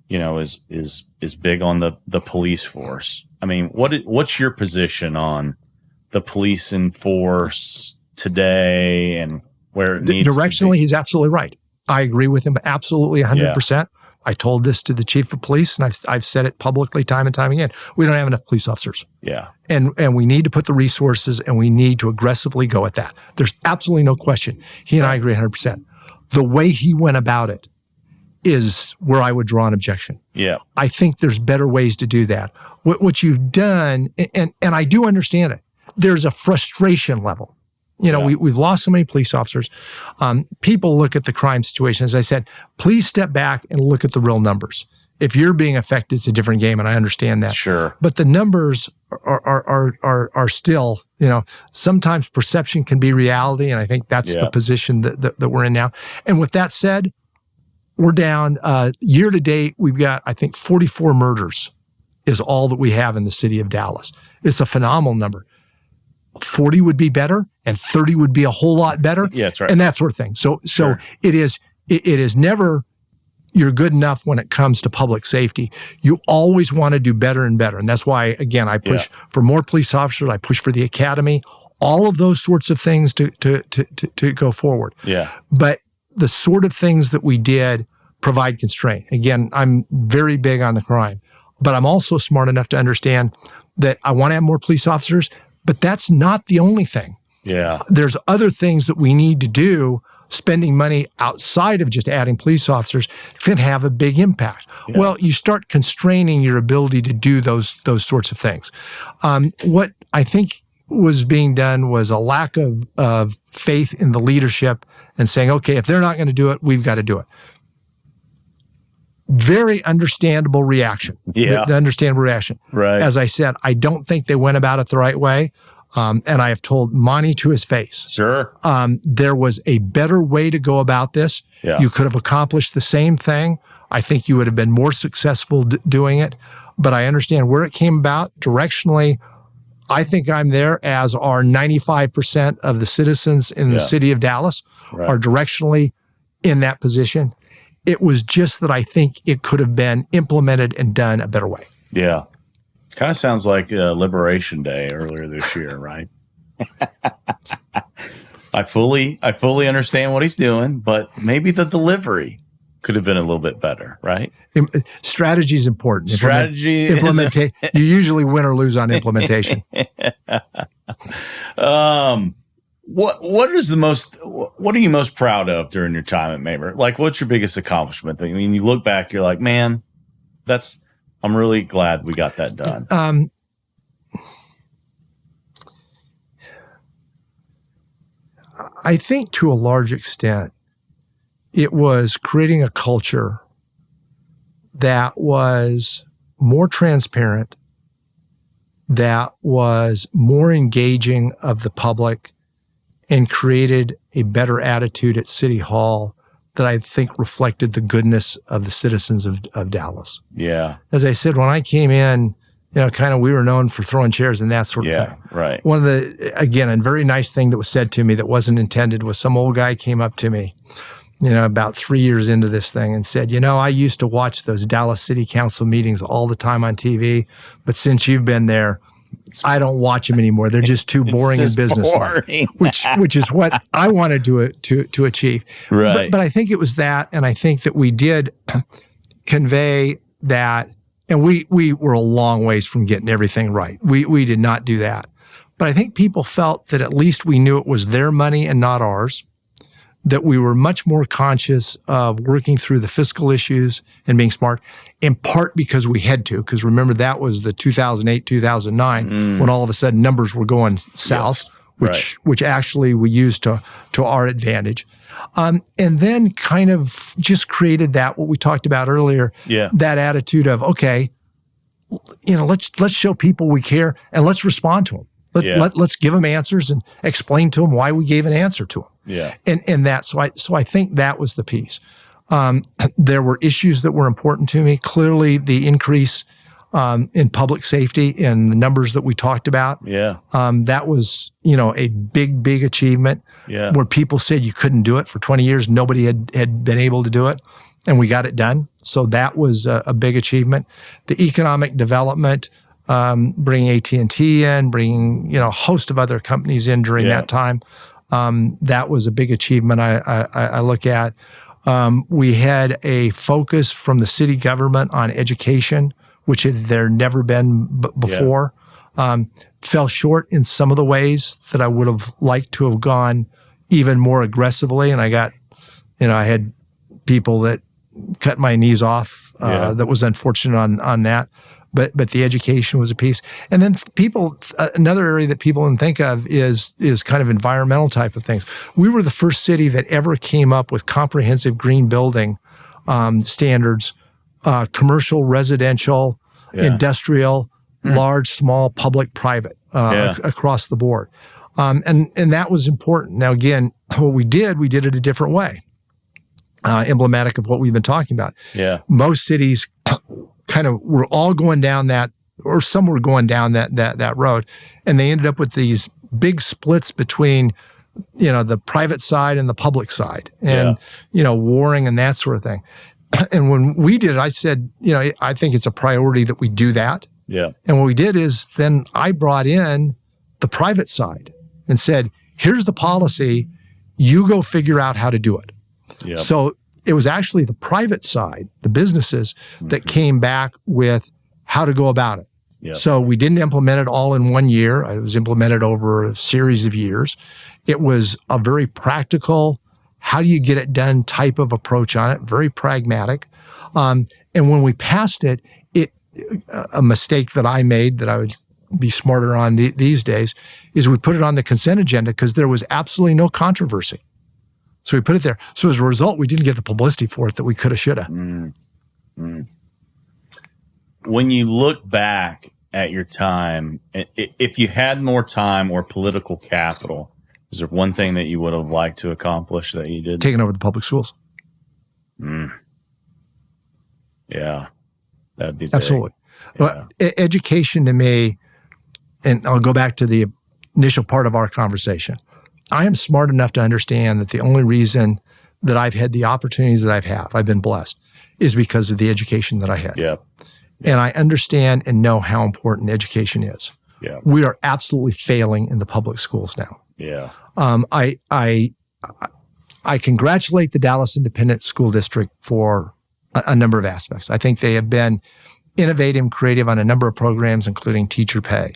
is big on the police force. I mean, what's your position on the policing force today and where it needs directionally, to be? He's absolutely right. I agree with him absolutely 100%. I told this to the chief of police, and I've said it publicly time and time again. We don't have enough police officers. Yeah. And we need to put the resources, and we need to aggressively go at that. There's absolutely no question. He and I agree 100%. The way he went about it is where I would draw an objection. Yeah. I think there's better ways to do that. What you've done, and I do understand it, there's a frustration level. We've lost so many police officers. People look at the crime situation. As I said, please step back and look at the real numbers. If you're being affected, it's a different game, and I understand that. Sure. But the numbers are still, sometimes perception can be reality, and I think that's the position that we're in now. And with that said, we're down year to date. We've got, I think, 44 murders is all that we have in the city of Dallas. It's a phenomenal number. 40 would be better, and 30 would be a whole lot better. Yeah, that's right. And that sort of thing. So Sure. it is never you're good enough when it comes to public safety. You always want to do better and better. And that's why, again, I push for more police officers. I push for the academy, all of those sorts of things to go forward. Yeah. But the sort of things that we did provide constraint. Again, I'm very big on the crime, but I'm also smart enough to understand that I want to have more police officers, but that's not the only thing. Yeah. There's other things that we need to do. Spending money outside of just adding police officers can have a big impact. Yeah. Well, you start constraining your ability to do those sorts of things. What I think was being done was a lack of faith in the leadership and saying, okay, if they're not going to do it, we've got to do it. Very understandable reaction. Yeah. The understandable reaction. Right. As I said, I don't think they went about it the right way. And I have told Monty to his face. Sure. There was a better way to go about this. Yeah. You could have accomplished the same thing. I think you would have been more successful doing it. But I understand where it came about. Directionally, I think I'm there, as are 95% of the citizens in the city of Dallas are directionally in that position. It was just that I think it could have been implemented and done a better way. Yeah. Kind of sounds like Liberation Day earlier this year, right? I fully understand what he's doing, but maybe the delivery could have been a little bit better, right? Strategy is important. Strategy. You usually win or lose on implementation. What are you most proud of during your time at Mayoral? Like, what's your biggest accomplishment? I mean, you look back, you're like, man, I'm really glad we got that done. I think to a large extent, it was creating a culture that was more transparent, that was more engaging of the public, and created a better attitude at City Hall that I think reflected the goodness of the citizens of Dallas. Yeah. As I said, when I came in, we were known for throwing chairs and that sort of thing. Yeah, right. One of a very nice thing that was said to me that wasn't intended was some old guy came up to me, about 3 years into this thing and said, I used to watch those Dallas City Council meetings all the time on TV, but since you've been there, I don't watch them anymore. They're just too boring and businesslike, which is what I wanted to achieve. Right. But I think it was that, and I think that we did convey that, and we were a long ways from getting everything right. We did not do that. But I think people felt that at least we knew it was their money and not ours, that we were much more conscious of working through the fiscal issues and being smart, in part because we had to, because remember that was the 2008, 2009, when all of a sudden numbers were going south, which actually we used to our advantage. And then kind of just created that, what we talked about earlier, that attitude of, okay, let's show people we care and let's respond to them. Let's give them answers and explain to them why we gave an answer to them. Yeah. And that, so I think that was the piece. There were issues that were important to me. Clearly, the increase in public safety and the numbers that we talked about. Yeah. That was, a big achievement. Yeah. Where people said you couldn't do it for 20 years. Nobody had been able to do it, and we got it done. So that was a big achievement. The economic development, bringing AT&T in, bringing a host of other companies in during that time. That was a big achievement I look at. We had a focus from the city government on education, which had there never been before. Fell short in some of the ways that I would have liked to have gone even more aggressively. And I got, I had people that cut my knees off. That was unfortunate on that. But the education was a piece. And then another area that people didn't think of is kind of environmental type of things. We were the first city that ever came up with comprehensive green building standards, commercial, residential, industrial, large, small, public, private, across the board. And that was important. Now, again, what we did it a different way, emblematic of what we've been talking about. Yeah. Most cities kind of were all going down that, or some were going down that road, and they ended up with these big splits between, the private side and the public side, and warring and that sort of thing. And when we did it, I said, I think it's a priority that we do that. Yeah. And what we did is then I brought in the private side and said, here's the policy, you go figure out how to do it. Yeah. So it was actually the private side, the businesses, that came back with how to go about it. Yeah. So we didn't implement it all in 1 year. It was implemented over a series of years. It was a very practical, how do you get it done type of approach on it, very pragmatic. And when we passed it, a mistake that I made that I would be smarter on these days is we put it on the consent agenda because there was absolutely no controversy. So we put it there. So as a result, we didn't get the publicity for it that we could have, should have. When you look back at your time, if you had more time or political capital, is there one thing that you would have liked to accomplish that you did? Taking over the public schools. Yeah, that'd be big. Absolutely. Yeah. Well, education to me, and I'll go back to the initial part of our conversation. I am smart enough to understand that the only reason that I've had the opportunities that I've been blessed, is because of the education that I had. Yeah. And I understand and know how important education is. Yeah. We are absolutely failing in the public schools now. Yeah. I congratulate the Dallas Independent School District for a number of aspects. I think they have been innovative and creative on a number of programs, including teacher pay.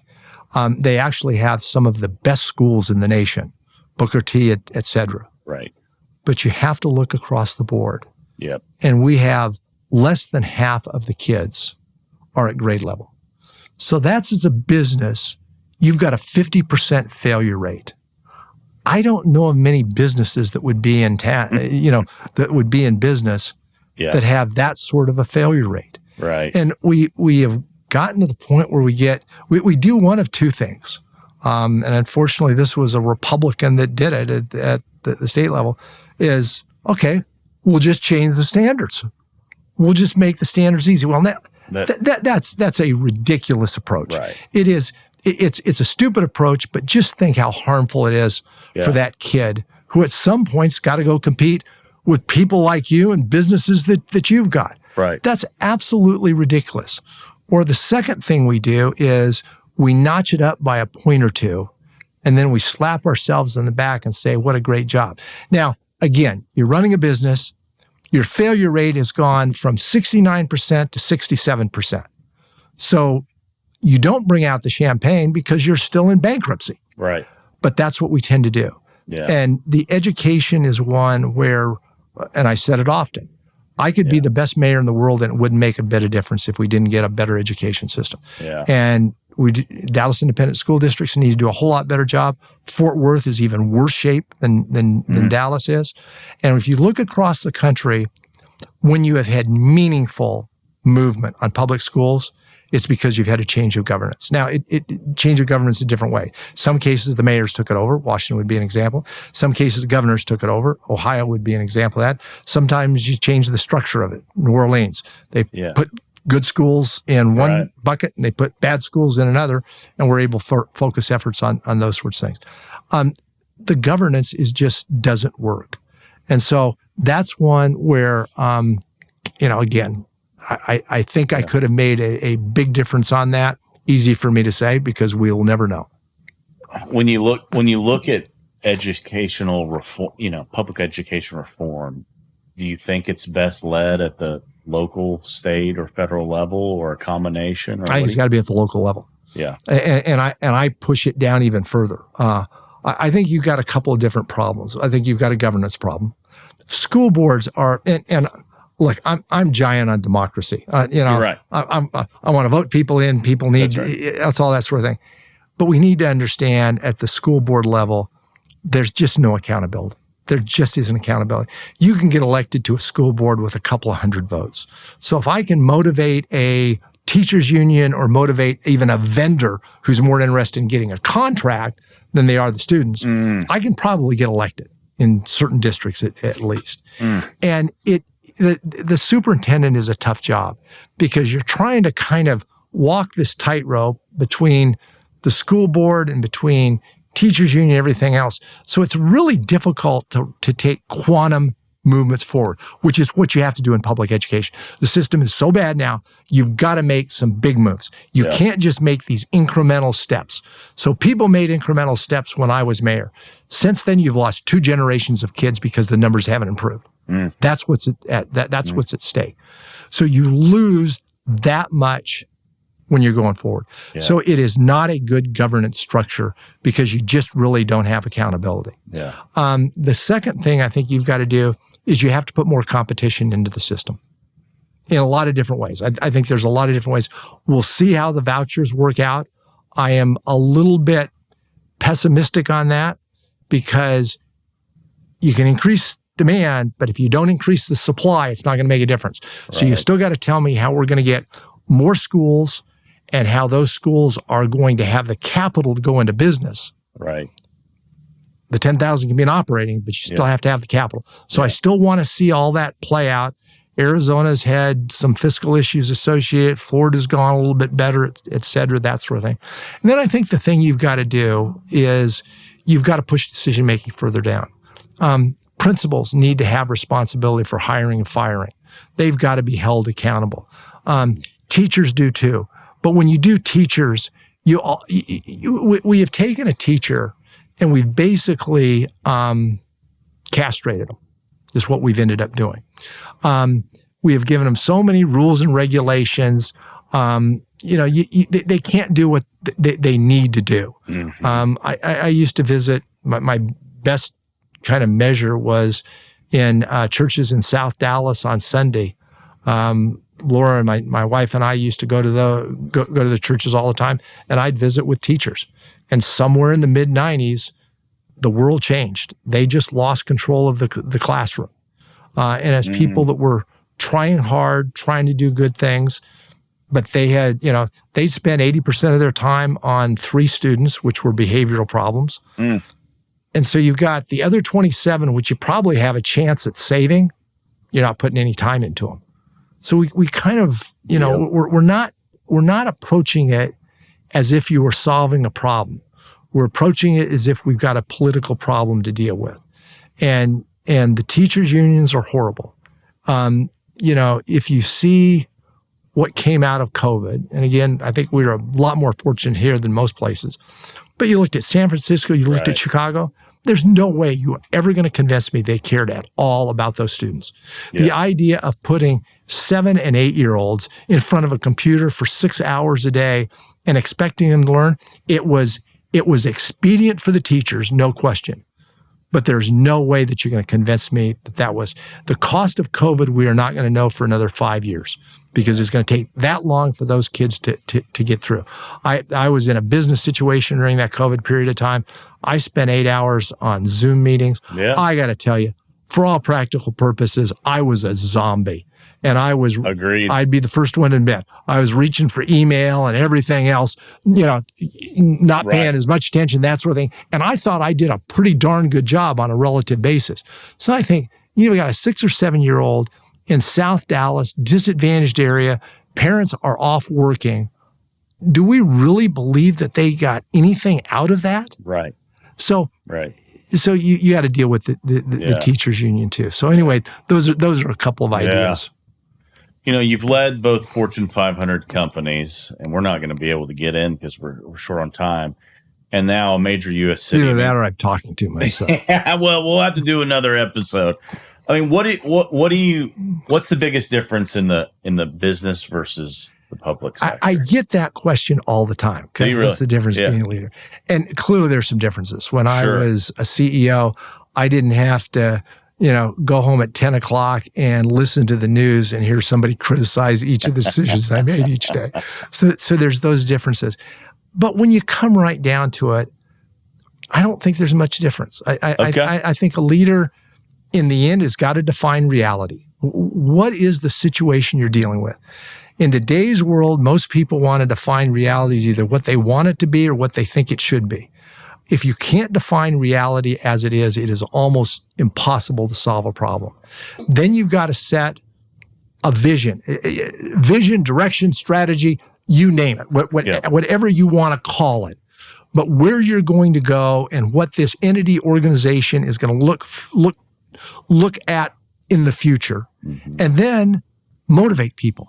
They actually have some of the best schools in the nation, Booker T, et cetera. Right. But you have to look across the board. Yep. And we have less than half of the kids are at grade level. So that's, as a business, you've got a 50% failure rate. I don't know of many businesses that would be in that would be in business that have that sort of a failure rate. Right. And we have gotten to the point where we do one of two things. And unfortunately, this was a Republican that did it at the state level, is, okay, we'll just change the standards. We'll just make the standards easy. Well, that's a ridiculous approach. Right. It's a stupid approach, but just think how harmful it is for that kid who at some point's got to go compete with people like you and businesses that you've got. Right. That's absolutely ridiculous. Or the second thing we do is we notch it up by a point or two, and then we slap ourselves on the back and say, what a great job. Now, again, you're running a business. Your failure rate has gone from 69% to 67%. So you don't bring out the champagne because you're still in bankruptcy. Right. But that's what we tend to do. Yeah. And the education is one where, and I said it often, I could be the best mayor in the world and it wouldn't make a bit of difference if we didn't get a better education system. Yeah. And Dallas Independent School Districts need to do a whole lot better job. Fort Worth is even worse shape than Dallas is. And if you look across the country, when you have had meaningful movement on public schools, it's because you've had a change of governance. Now, change of governance in a different way. Some cases, the mayors took it over. Washington would be an example. Some cases, governors took it over. Ohio would be an example of that. Sometimes you change the structure of it. New Orleans, they put good schools in one bucket and they put bad schools in another, and we're able to focus efforts on those sorts of things. The governance just doesn't work. And so that's one where, again, I think I could have made a big difference on that. Easy for me to say because we'll never know. When you look at educational reform, public education reform, do you think it's best led at the local, state, or federal level, or a combination? Or I think it's got to be at the local level. Yeah. And I push it down even further. I think you've got a couple of different problems. I think you've got a governance problem. School boards are, and look, I'm giant on democracy. You're right. I want to vote people in. People need, that's all that sort of thing. But we need to understand at the school board level, there's just no accountability. There just isn't accountability. You can get elected to a school board with a couple of hundred votes. So if I can motivate a teachers union or motivate even a vendor who's more interested in getting a contract than they are the students, I can probably get elected in certain districts at least. And the superintendent is a tough job because you're trying to kind of walk this tightrope between the school board and between teachers union and everything else. So it's really difficult to take quantum movements forward, which is what you have to do in public education. The system is so bad now, you've got to make some big moves. You can't just make these incremental steps. So people made incremental steps when I was mayor. Since then, you've lost 2 generations of kids because the numbers haven't improved. That's what's what's at stake. So you lose that much when you're going forward. So it is not a good governance structure because you just really don't have accountability. The second thing I think you've got to do is you have to put more competition into the system in a lot of different ways. I think there's a lot of different ways. We'll see how the vouchers work out. I am a little bit pessimistic on that because you can increase demand, but if you don't increase the supply, it's not going to make a difference. So you still got to tell me how we're going to get more schools and how those schools are going to have the capital to go into business. The 10,000 can be an operating, but you still have to have the capital. So I still want to see all that play out. Arizona's had some fiscal issues associated. Florida's gone a little bit better, et cetera, that sort of thing. And then I think the thing you've got to do is you've got to push decision-making further down. Principals need to have responsibility for hiring and firing. They've got to be held accountable. Teachers do too. But when you do teachers, we have taken a teacher and we've basically castrated them, is what we've ended up doing. We have given them so many rules and regulations. They can't do what they need to do. I used to visit, my best kind of measure was in churches in South Dallas on Sunday. Laura and my wife and I used to go to the churches all the time, and I'd visit with teachers. And somewhere in the mid-'90s, the world changed. They just lost control of the classroom. And as people that were trying hard, trying to do good things, but they had, they spent 80% of their time on 3 students, which were behavioral problems. And so you've got the other 27, which you probably have a chance at saving. You're not putting any time into them. So we kind of, we're not approaching it as if you were solving a problem. We're approaching it as if we've got a political problem to deal with. And the teachers' unions are horrible. If you see what came out of COVID, and again, I think we're a lot more fortunate here than most places, but you looked at San Francisco, you looked at Chicago, there's no way you are ever going to convince me they cared at all about those students. The idea of putting 7 and 8-year-olds in front of a computer for 6 hours a day and expecting them to learn, it was expedient for the teachers, no question. But there's no way that you're going to convince me that was the cost of COVID. We are not going to know for another 5 years because it's going to take that long for those kids to get through. I was in a business situation during that COVID period of time. I spent 8 hours on Zoom meetings. I got to tell you, for all practical purposes, I was a zombie. And I'd be the first one in bed. I was reaching for email and everything else, not paying as much attention, that sort of thing. And I thought I did a pretty darn good job on a relative basis. So I think, we got a 6 or 7-year-old in South Dallas, disadvantaged area. Parents are off working. Do we really believe that they got anything out of that? So you got to deal with the teachers union too. So anyway, those are a couple of ideas. You've led both Fortune 500 companies, and we're not going to be able to get in because we're short on time. And now a major U.S. city. Either that or I'm talking to myself. Well, we'll have to do another episode. I mean, what's the biggest difference in the business versus the public sector? I get that question all the time. Okay? Really? What's the difference being a leader? And clearly there's some differences. When I was a CEO, I didn't have to, go home at 10 o'clock and listen to the news and hear somebody criticize each of the decisions I made each day. So there's those differences. But when you come right down to it, I don't think there's much difference. I think a leader in the end has got to define reality. What is the situation you're dealing with? In today's world, most people want to define reality as either what they want it to be or what they think it should be. If you can't define reality as it is almost impossible to solve a problem. Then you've got to set a vision, direction, strategy, you name it, whatever you want to call it. But where you're going to go and what this entity organization is going to look at in the future, and then motivate people.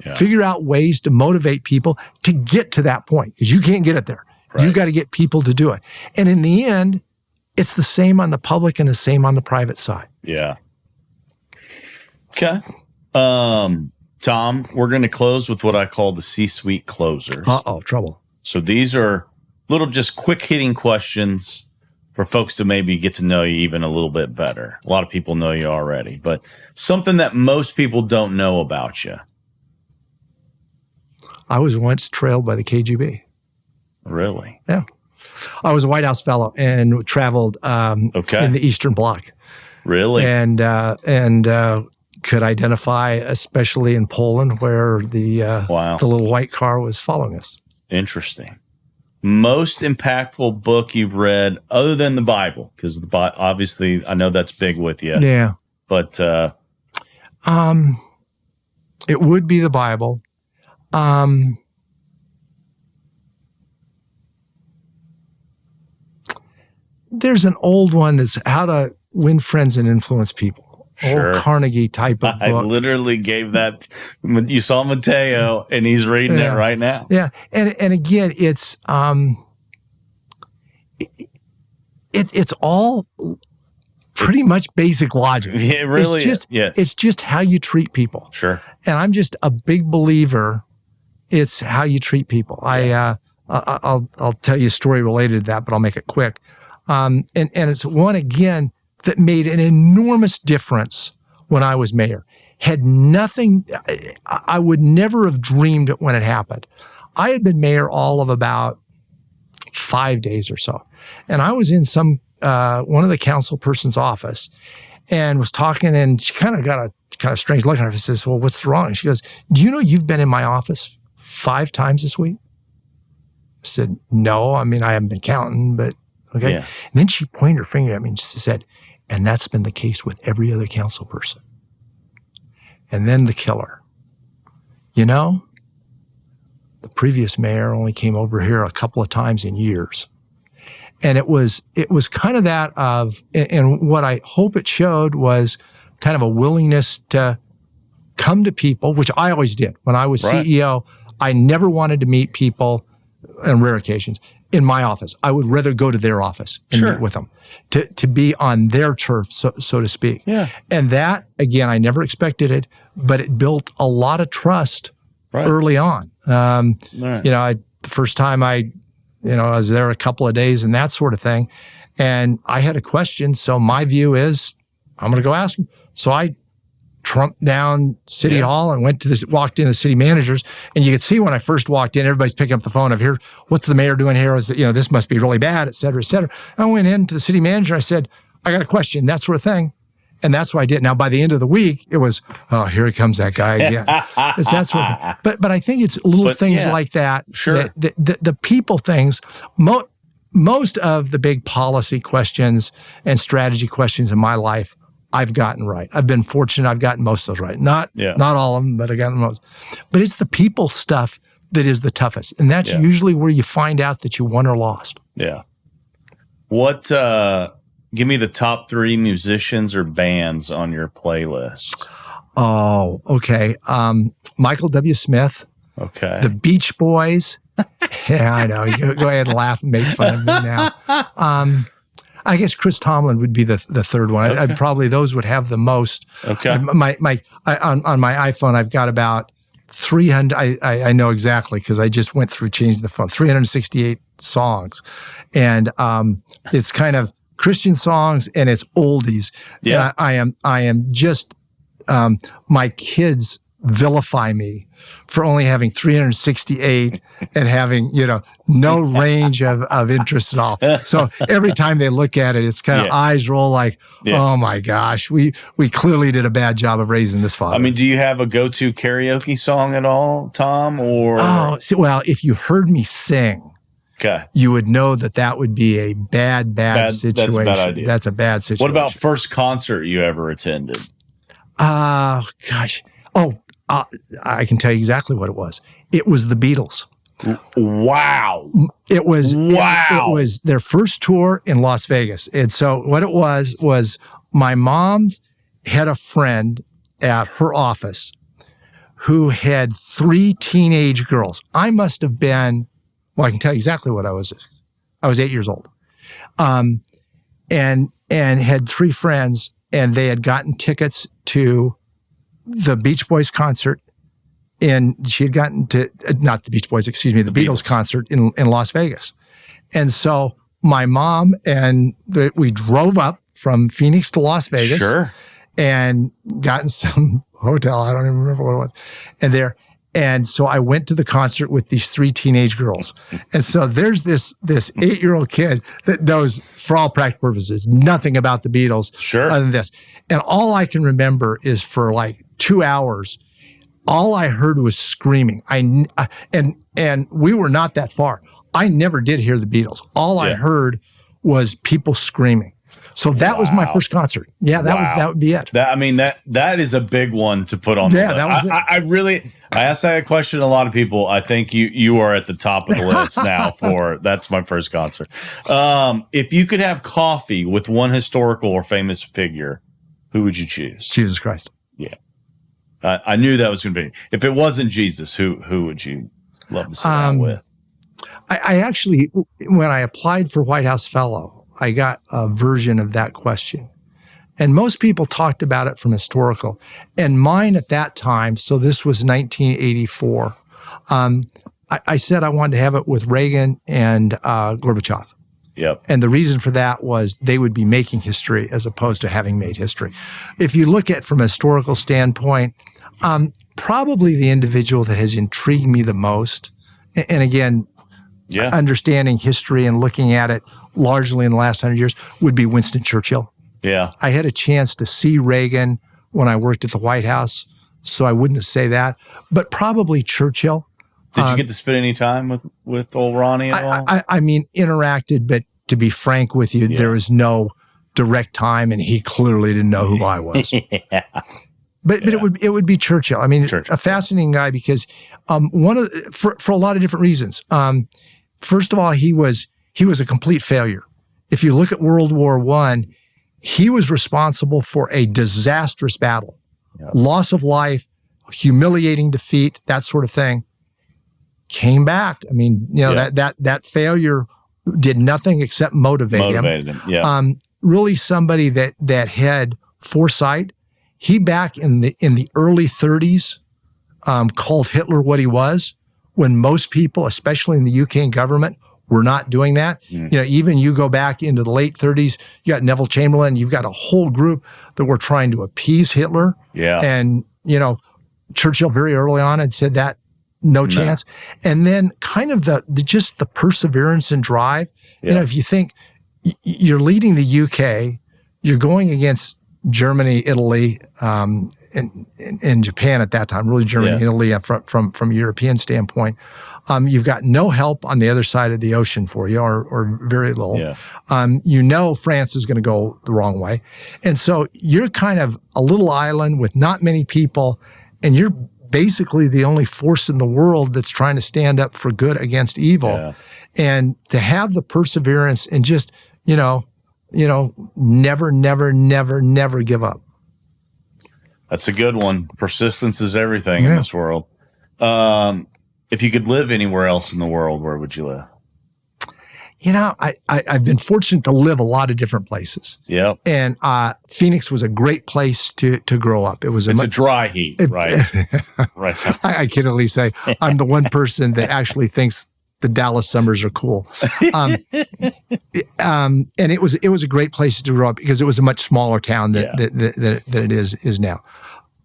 Yeah. Figure out ways to motivate people to get to that point, because you can't get it there. Right. You got to get people to do it. And in the end, it's the same on the public and the same on the private side. Yeah. Okay. Tom, we're going to close with what I call the C-suite closers. Trouble. So these are little just quick hitting questions for folks to maybe get to know you even a little bit better. A lot of people know you already, but something that most people don't know about you. I was once trailed by the KGB. Really? Yeah. I was a White House fellow and traveled in the Eastern Bloc. Really? And could identify, especially in Poland, where the little white car was following us. Interesting. Most impactful book you've read, other than the Bible, because obviously I know that's big with you. Yeah. But it would be the Bible. There's an old one that's How to Win Friends and Influence People. Sure. Old Carnegie type of book. I literally gave that. You saw Mateo, and he's reading it right now. Yeah, and again, it's it's all pretty much basic logic. It really is. Yes. It's just how you treat people. Sure. And I'm just a big believer. It's how you treat people. I'll tell you a story related to that, but I'll make it quick. And it's one, again, that made an enormous difference when I was mayor. Had nothing, I would never have dreamed it when it happened. I had been mayor all of about 5 days or so. And I was in one of the council person's office and was talking, and she kind of got a kind of strange look on her face. Says, "Well, what's wrong?" And she goes, "Do you know you've been in my office 5 times this week?" I said, "No, I mean, I haven't been counting, but okay." Yeah. And then she pointed her finger at me and she said, "And that's been the case with every other council person." And then the killer. You know, the previous mayor only came over here a couple of times in years. And it was kind of that of, and what I hope it showed was kind of a willingness to come to people, which I always did. When I was CEO, I never wanted to meet people, on rare occasions, in my office. I would rather go to their office and meet with them, to be on their turf, so to speak. Yeah. And that, again, I never expected it, but it built a lot of trust early on. The first time I was there a couple of days and that sort of thing, and I had a question. So my view is, I'm going to go ask him. So I trumped down City Hall and walked in the city managers. And you could see when I first walked in, everybody's picking up the phone of, here, what's the mayor doing here? This must be really bad, et cetera, et cetera. I went in to the city manager. I said, I got a question, that sort of thing. And that's what I did. Now, by the end of the week, it was, oh, here comes that guy again. It's that sort of thing. But I think it's little things like that. Sure. The people things, most of the big policy questions and strategy questions in my life, I've gotten right. I've been fortunate. I've gotten most of those right. Not all of them, but I've gotten most. But it's the people stuff that is the toughest. And that's usually where you find out that you won or lost. Yeah. What, give me the top 3 musicians or bands on your playlist. Oh, okay. Michael W. Smith. Okay. The Beach Boys. Yeah, I know. You go ahead and laugh and make fun of me now. I guess Chris Tomlin would be the third one. Okay. I'd probably those would have the most. Okay. On my iPhone, I've got about 300. I know exactly because I just went through changing the phone. 368 songs, and it's kind of Christian songs and it's oldies. Yeah. And I am just my kids vilify me for only having 368 and having, no range of interest at all. So every time they look at it, it's kind of eyes roll like, oh my gosh, we clearly did a bad job of raising this father. I mean, do you have a go-to karaoke song at all, Tom? Or well, if you heard me sing, okay, you would know that would be a bad situation. That's a bad idea. That's a bad situation. What about first concert you ever attended? Gosh. I can tell you exactly what it was. It was the Beatles. Wow. It was their first tour in Las Vegas. And so what it was my mom had a friend at her office who had 3 teenage girls. I must have been, I can tell you exactly what I was. I was 8 years old. And had 3 friends, and they had gotten tickets to the Beach Boys concert she had gotten to, not the Beach Boys, excuse me, the Beatles concert in Las Vegas. And so my mom and we drove up from Phoenix to Las Vegas. Sure. And got in some hotel. I don't even remember what it was. And so I went to the concert with these 3 teenage girls. And so there's this 8-year-old kid that knows, for all practical purposes, nothing about the Beatles other than this. And all I can remember is for like 2 hours, all I heard was screaming. And we were not that far. I never did hear the Beatles. All I heard was people screaming. So that was my first concert. Yeah, that would be it. That is a big one to put on. Yeah, that was it. I asked that question to a lot of people. I think you are at the top of the list now for that's my first concert. If you could have coffee with one historical or famous figure, who would you choose? Jesus Christ. Yeah. I knew that was going to be. If it wasn't Jesus, who would you love to sit down with? I actually, when I applied for White House Fellow, I got a version of that question. And most people talked about it from historical. And mine at that time, so this was 1984, I said I wanted to have it with Reagan and Gorbachev. Yep. And the reason for that was they would be making history as opposed to having made history. If you look at from a historical standpoint, probably the individual that has intrigued me the most, and again, understanding history and looking at it largely in the last 100 years, would be Winston Churchill. Yeah. I had a chance to see Reagan when I worked at the White House, so I wouldn't say that, but probably Churchill. Did you get to spend any time with old Ronnie at all? I mean, interacted, but to be frank with you, there was no direct time, and he clearly didn't know who I was. But it would be Churchill. I mean, a fascinating guy because for a lot of different reasons. First of all, he was a complete failure. If you look at World War I, he was responsible for a disastrous battle, loss of life, humiliating defeat, that sort of thing. Came back. I mean, that failure did nothing except motivate him. Yeah. Really somebody that had foresight. He back in the early 30s called Hitler what he was, when most people, especially in the UK government, were not doing that. Even you go back into the late 30s, you got Neville Chamberlain, you've got a whole group that were trying to appease Hitler. Yeah. And, Churchill very early on had said that, no chance. And then kind of just the perseverance and drive. Yeah. If you think you're leading the UK, you're going against Germany, Italy, and Japan at that time, really Germany, Italy from a European standpoint. You've got no help on the other side of the ocean for you, or very little. Yeah. France is going to go the wrong way. And so you're kind of a little island with not many people, and you're basically the only force in the world that's trying to stand up for good against evil. Yeah. And to have the perseverance and just, never give up. That's a good one. Persistence is everything in this world. If you could live anywhere else in the world, where would you live? I've been fortunate to live a lot of different places. Yep. And Phoenix was a great place to grow up. It's a dry heat, right? Right. I can at least say I'm the one person that actually thinks the Dallas summers are cool. And it was a great place to grow up because it was a much smaller town than it is now.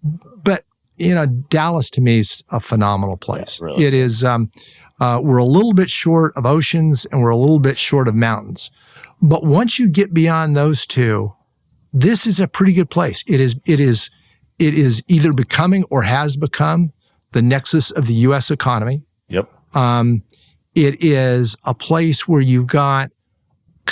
But Dallas to me is a phenomenal place. Yeah, really. It is. We're a little bit short of oceans and we're a little bit short of mountains. But once you get beyond those two, this is a pretty good place. It is either becoming or has become the nexus of the U.S. economy. Yep. It is a place where you've got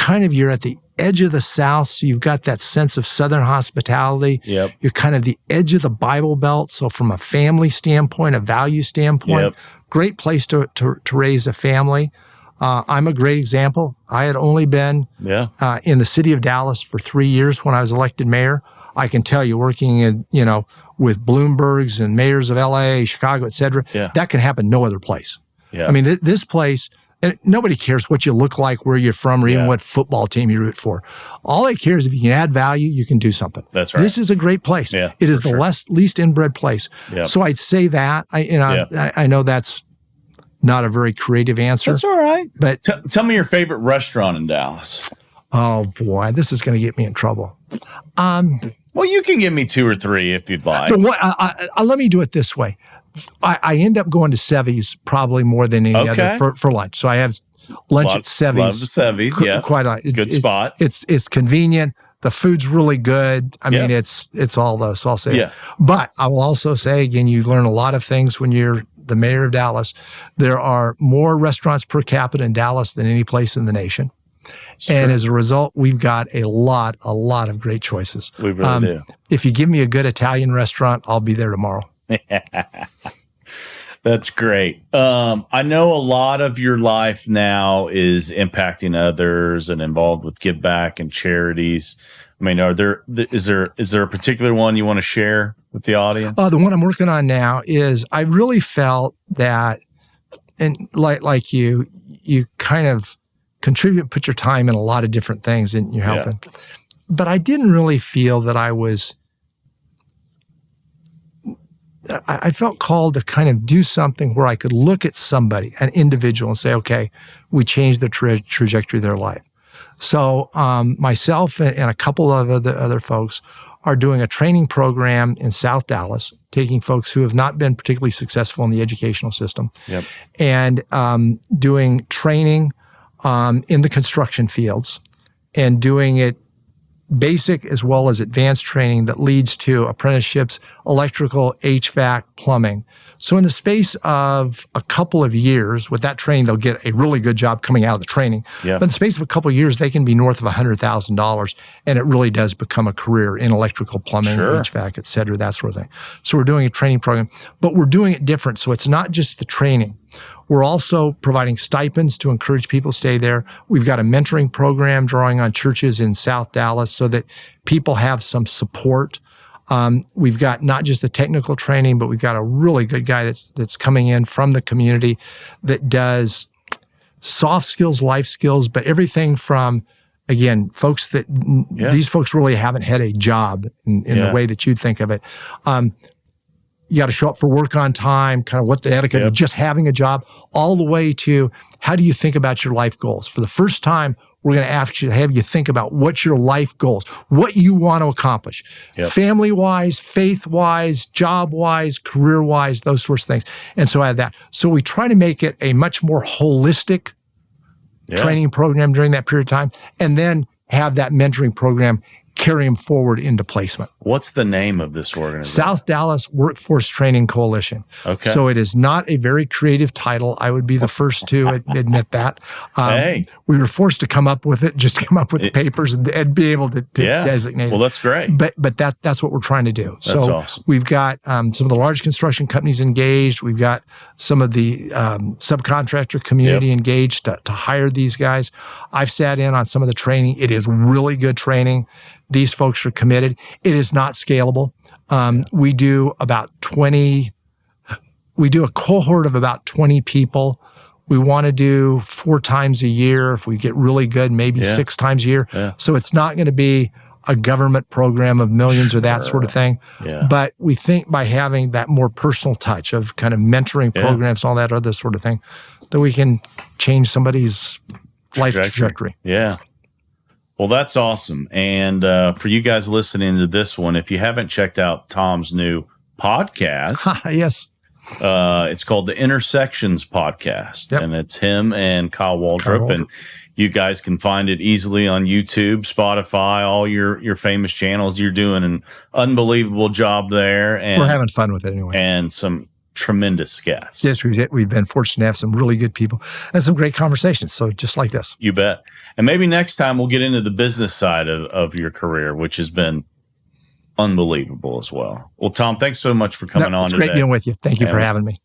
you're at the edge of the South, so you've got that sense of Southern hospitality. Yep. You're kind of the edge of the Bible Belt. So from a family standpoint, a value standpoint, great place to raise a family. I'm a great example. I had only been in the city of Dallas for 3 years when I was elected mayor. I can tell you, working in with Bloombergs and mayors of L.A., Chicago, et cetera, that can happen no other place. Yeah. I mean, this place, and nobody cares what you look like, where you're from, or even what football team you root for. All they care is if you can add value, you can do something. That's right. This is a great place. Yeah, it is the least inbred place. Yeah. So I'd say that. I know that's not a very creative answer. That's all right. But tell me your favorite restaurant in Dallas. Oh boy, this is going to get me in trouble. Well, you can give me 2 or 3 if you'd like. But let me do it this way. I end up going to Sevy's probably more than any other for lunch. So I have lunch at Sevy's. Love the Sevy's, yeah. Quite good spot. It's convenient. The food's really good. I mean, it's all those. So I'll say that. But I will also say, again, you learn a lot of things when you're the mayor of Dallas. There are more restaurants per capita in Dallas than any place in the nation. Sure. And as a result, we've got a lot of great choices. We really do. If you give me a good Italian restaurant, I'll be there tomorrow. That's great. I know a lot of your life now is impacting others and involved with give back and charities. I mean, is there a particular one you want to share with the audience? The one I'm working on now is I really felt that, and like you kind of contribute, put your time in a lot of different things and you're helping. Yeah. But I didn't really feel that I felt called to kind of do something where I could look at somebody, an individual, and say, okay, we changed the trajectory of their life. So myself and a couple of other folks are doing a training program in South Dallas, taking folks who have not been particularly successful in the educational system and doing training in the construction fields and doing it basic as well as advanced training that leads to apprenticeships, electrical, HVAC, plumbing. So in the space of a couple of years, with that training, they'll get a really good job coming out of the training. Yeah. But in the space of a couple of years, they can be north of $100,000, and it really does become a career in electrical, plumbing, HVAC, et cetera, that sort of thing. So we're doing a training program, but we're doing it different. So it's not just the training. We're also providing stipends to encourage people to stay there. We've got a mentoring program drawing on churches in South Dallas so that people have some support. We've got not just the technical training, but we've got a really good guy that's coming in from the community that does soft skills, life skills, but everything from, again, folks that these folks really haven't had a job in the way that you'd think of it. You got to show up for work on time, kind of what the etiquette of just having a job, all the way to how do you think about your life goals? For the first time, we're going to actually have you think about what's your life goals, what you want to accomplish, family-wise, faith-wise, job-wise, career-wise, those sorts of things. And so I have that. So we try to make it a much more holistic training program during that period of time, and then have that mentoring program carry them forward into placement. What's the name of this organization? South Dallas Workforce Training Coalition. Okay. So it is not a very creative title. I would be the first to admit that. We were forced to come up with it, just to come up with the papers and be able to designate it. Well, that's great. But that's what we're trying to do. That's awesome. We've got some of the large construction companies engaged. We've got some of the subcontractor community engaged to hire these guys. I've sat in on some of the training. It is really good training. These folks are committed. It is not scalable. We do a cohort of about 20 people we want to do 4 times a year. If we get really good, maybe 6 times a year. Yeah. So it's not going to be a government program of millions or that sort of thing. Yeah. But we think by having that more personal touch of kind of mentoring programs, all that other sort of thing, that we can change somebody's life trajectory. Yeah. Well, that's awesome. And for you guys listening to this one, if you haven't checked out Tom's new podcast, yes, it's called the Intersections Podcast. Yep. And it's him and Kyle Waldrop. And you guys can find it easily on YouTube, Spotify, all your famous channels. You're doing an unbelievable job there. And we're having fun with it anyway. And some tremendous guests. Yes, we've been fortunate to have some really good people and some great conversations. So just like this. You bet. And maybe next time we'll get into the business side of your career, which has been unbelievable as well. Well, Tom, thanks so much for coming on today. It's great being with you. Thank you for having me.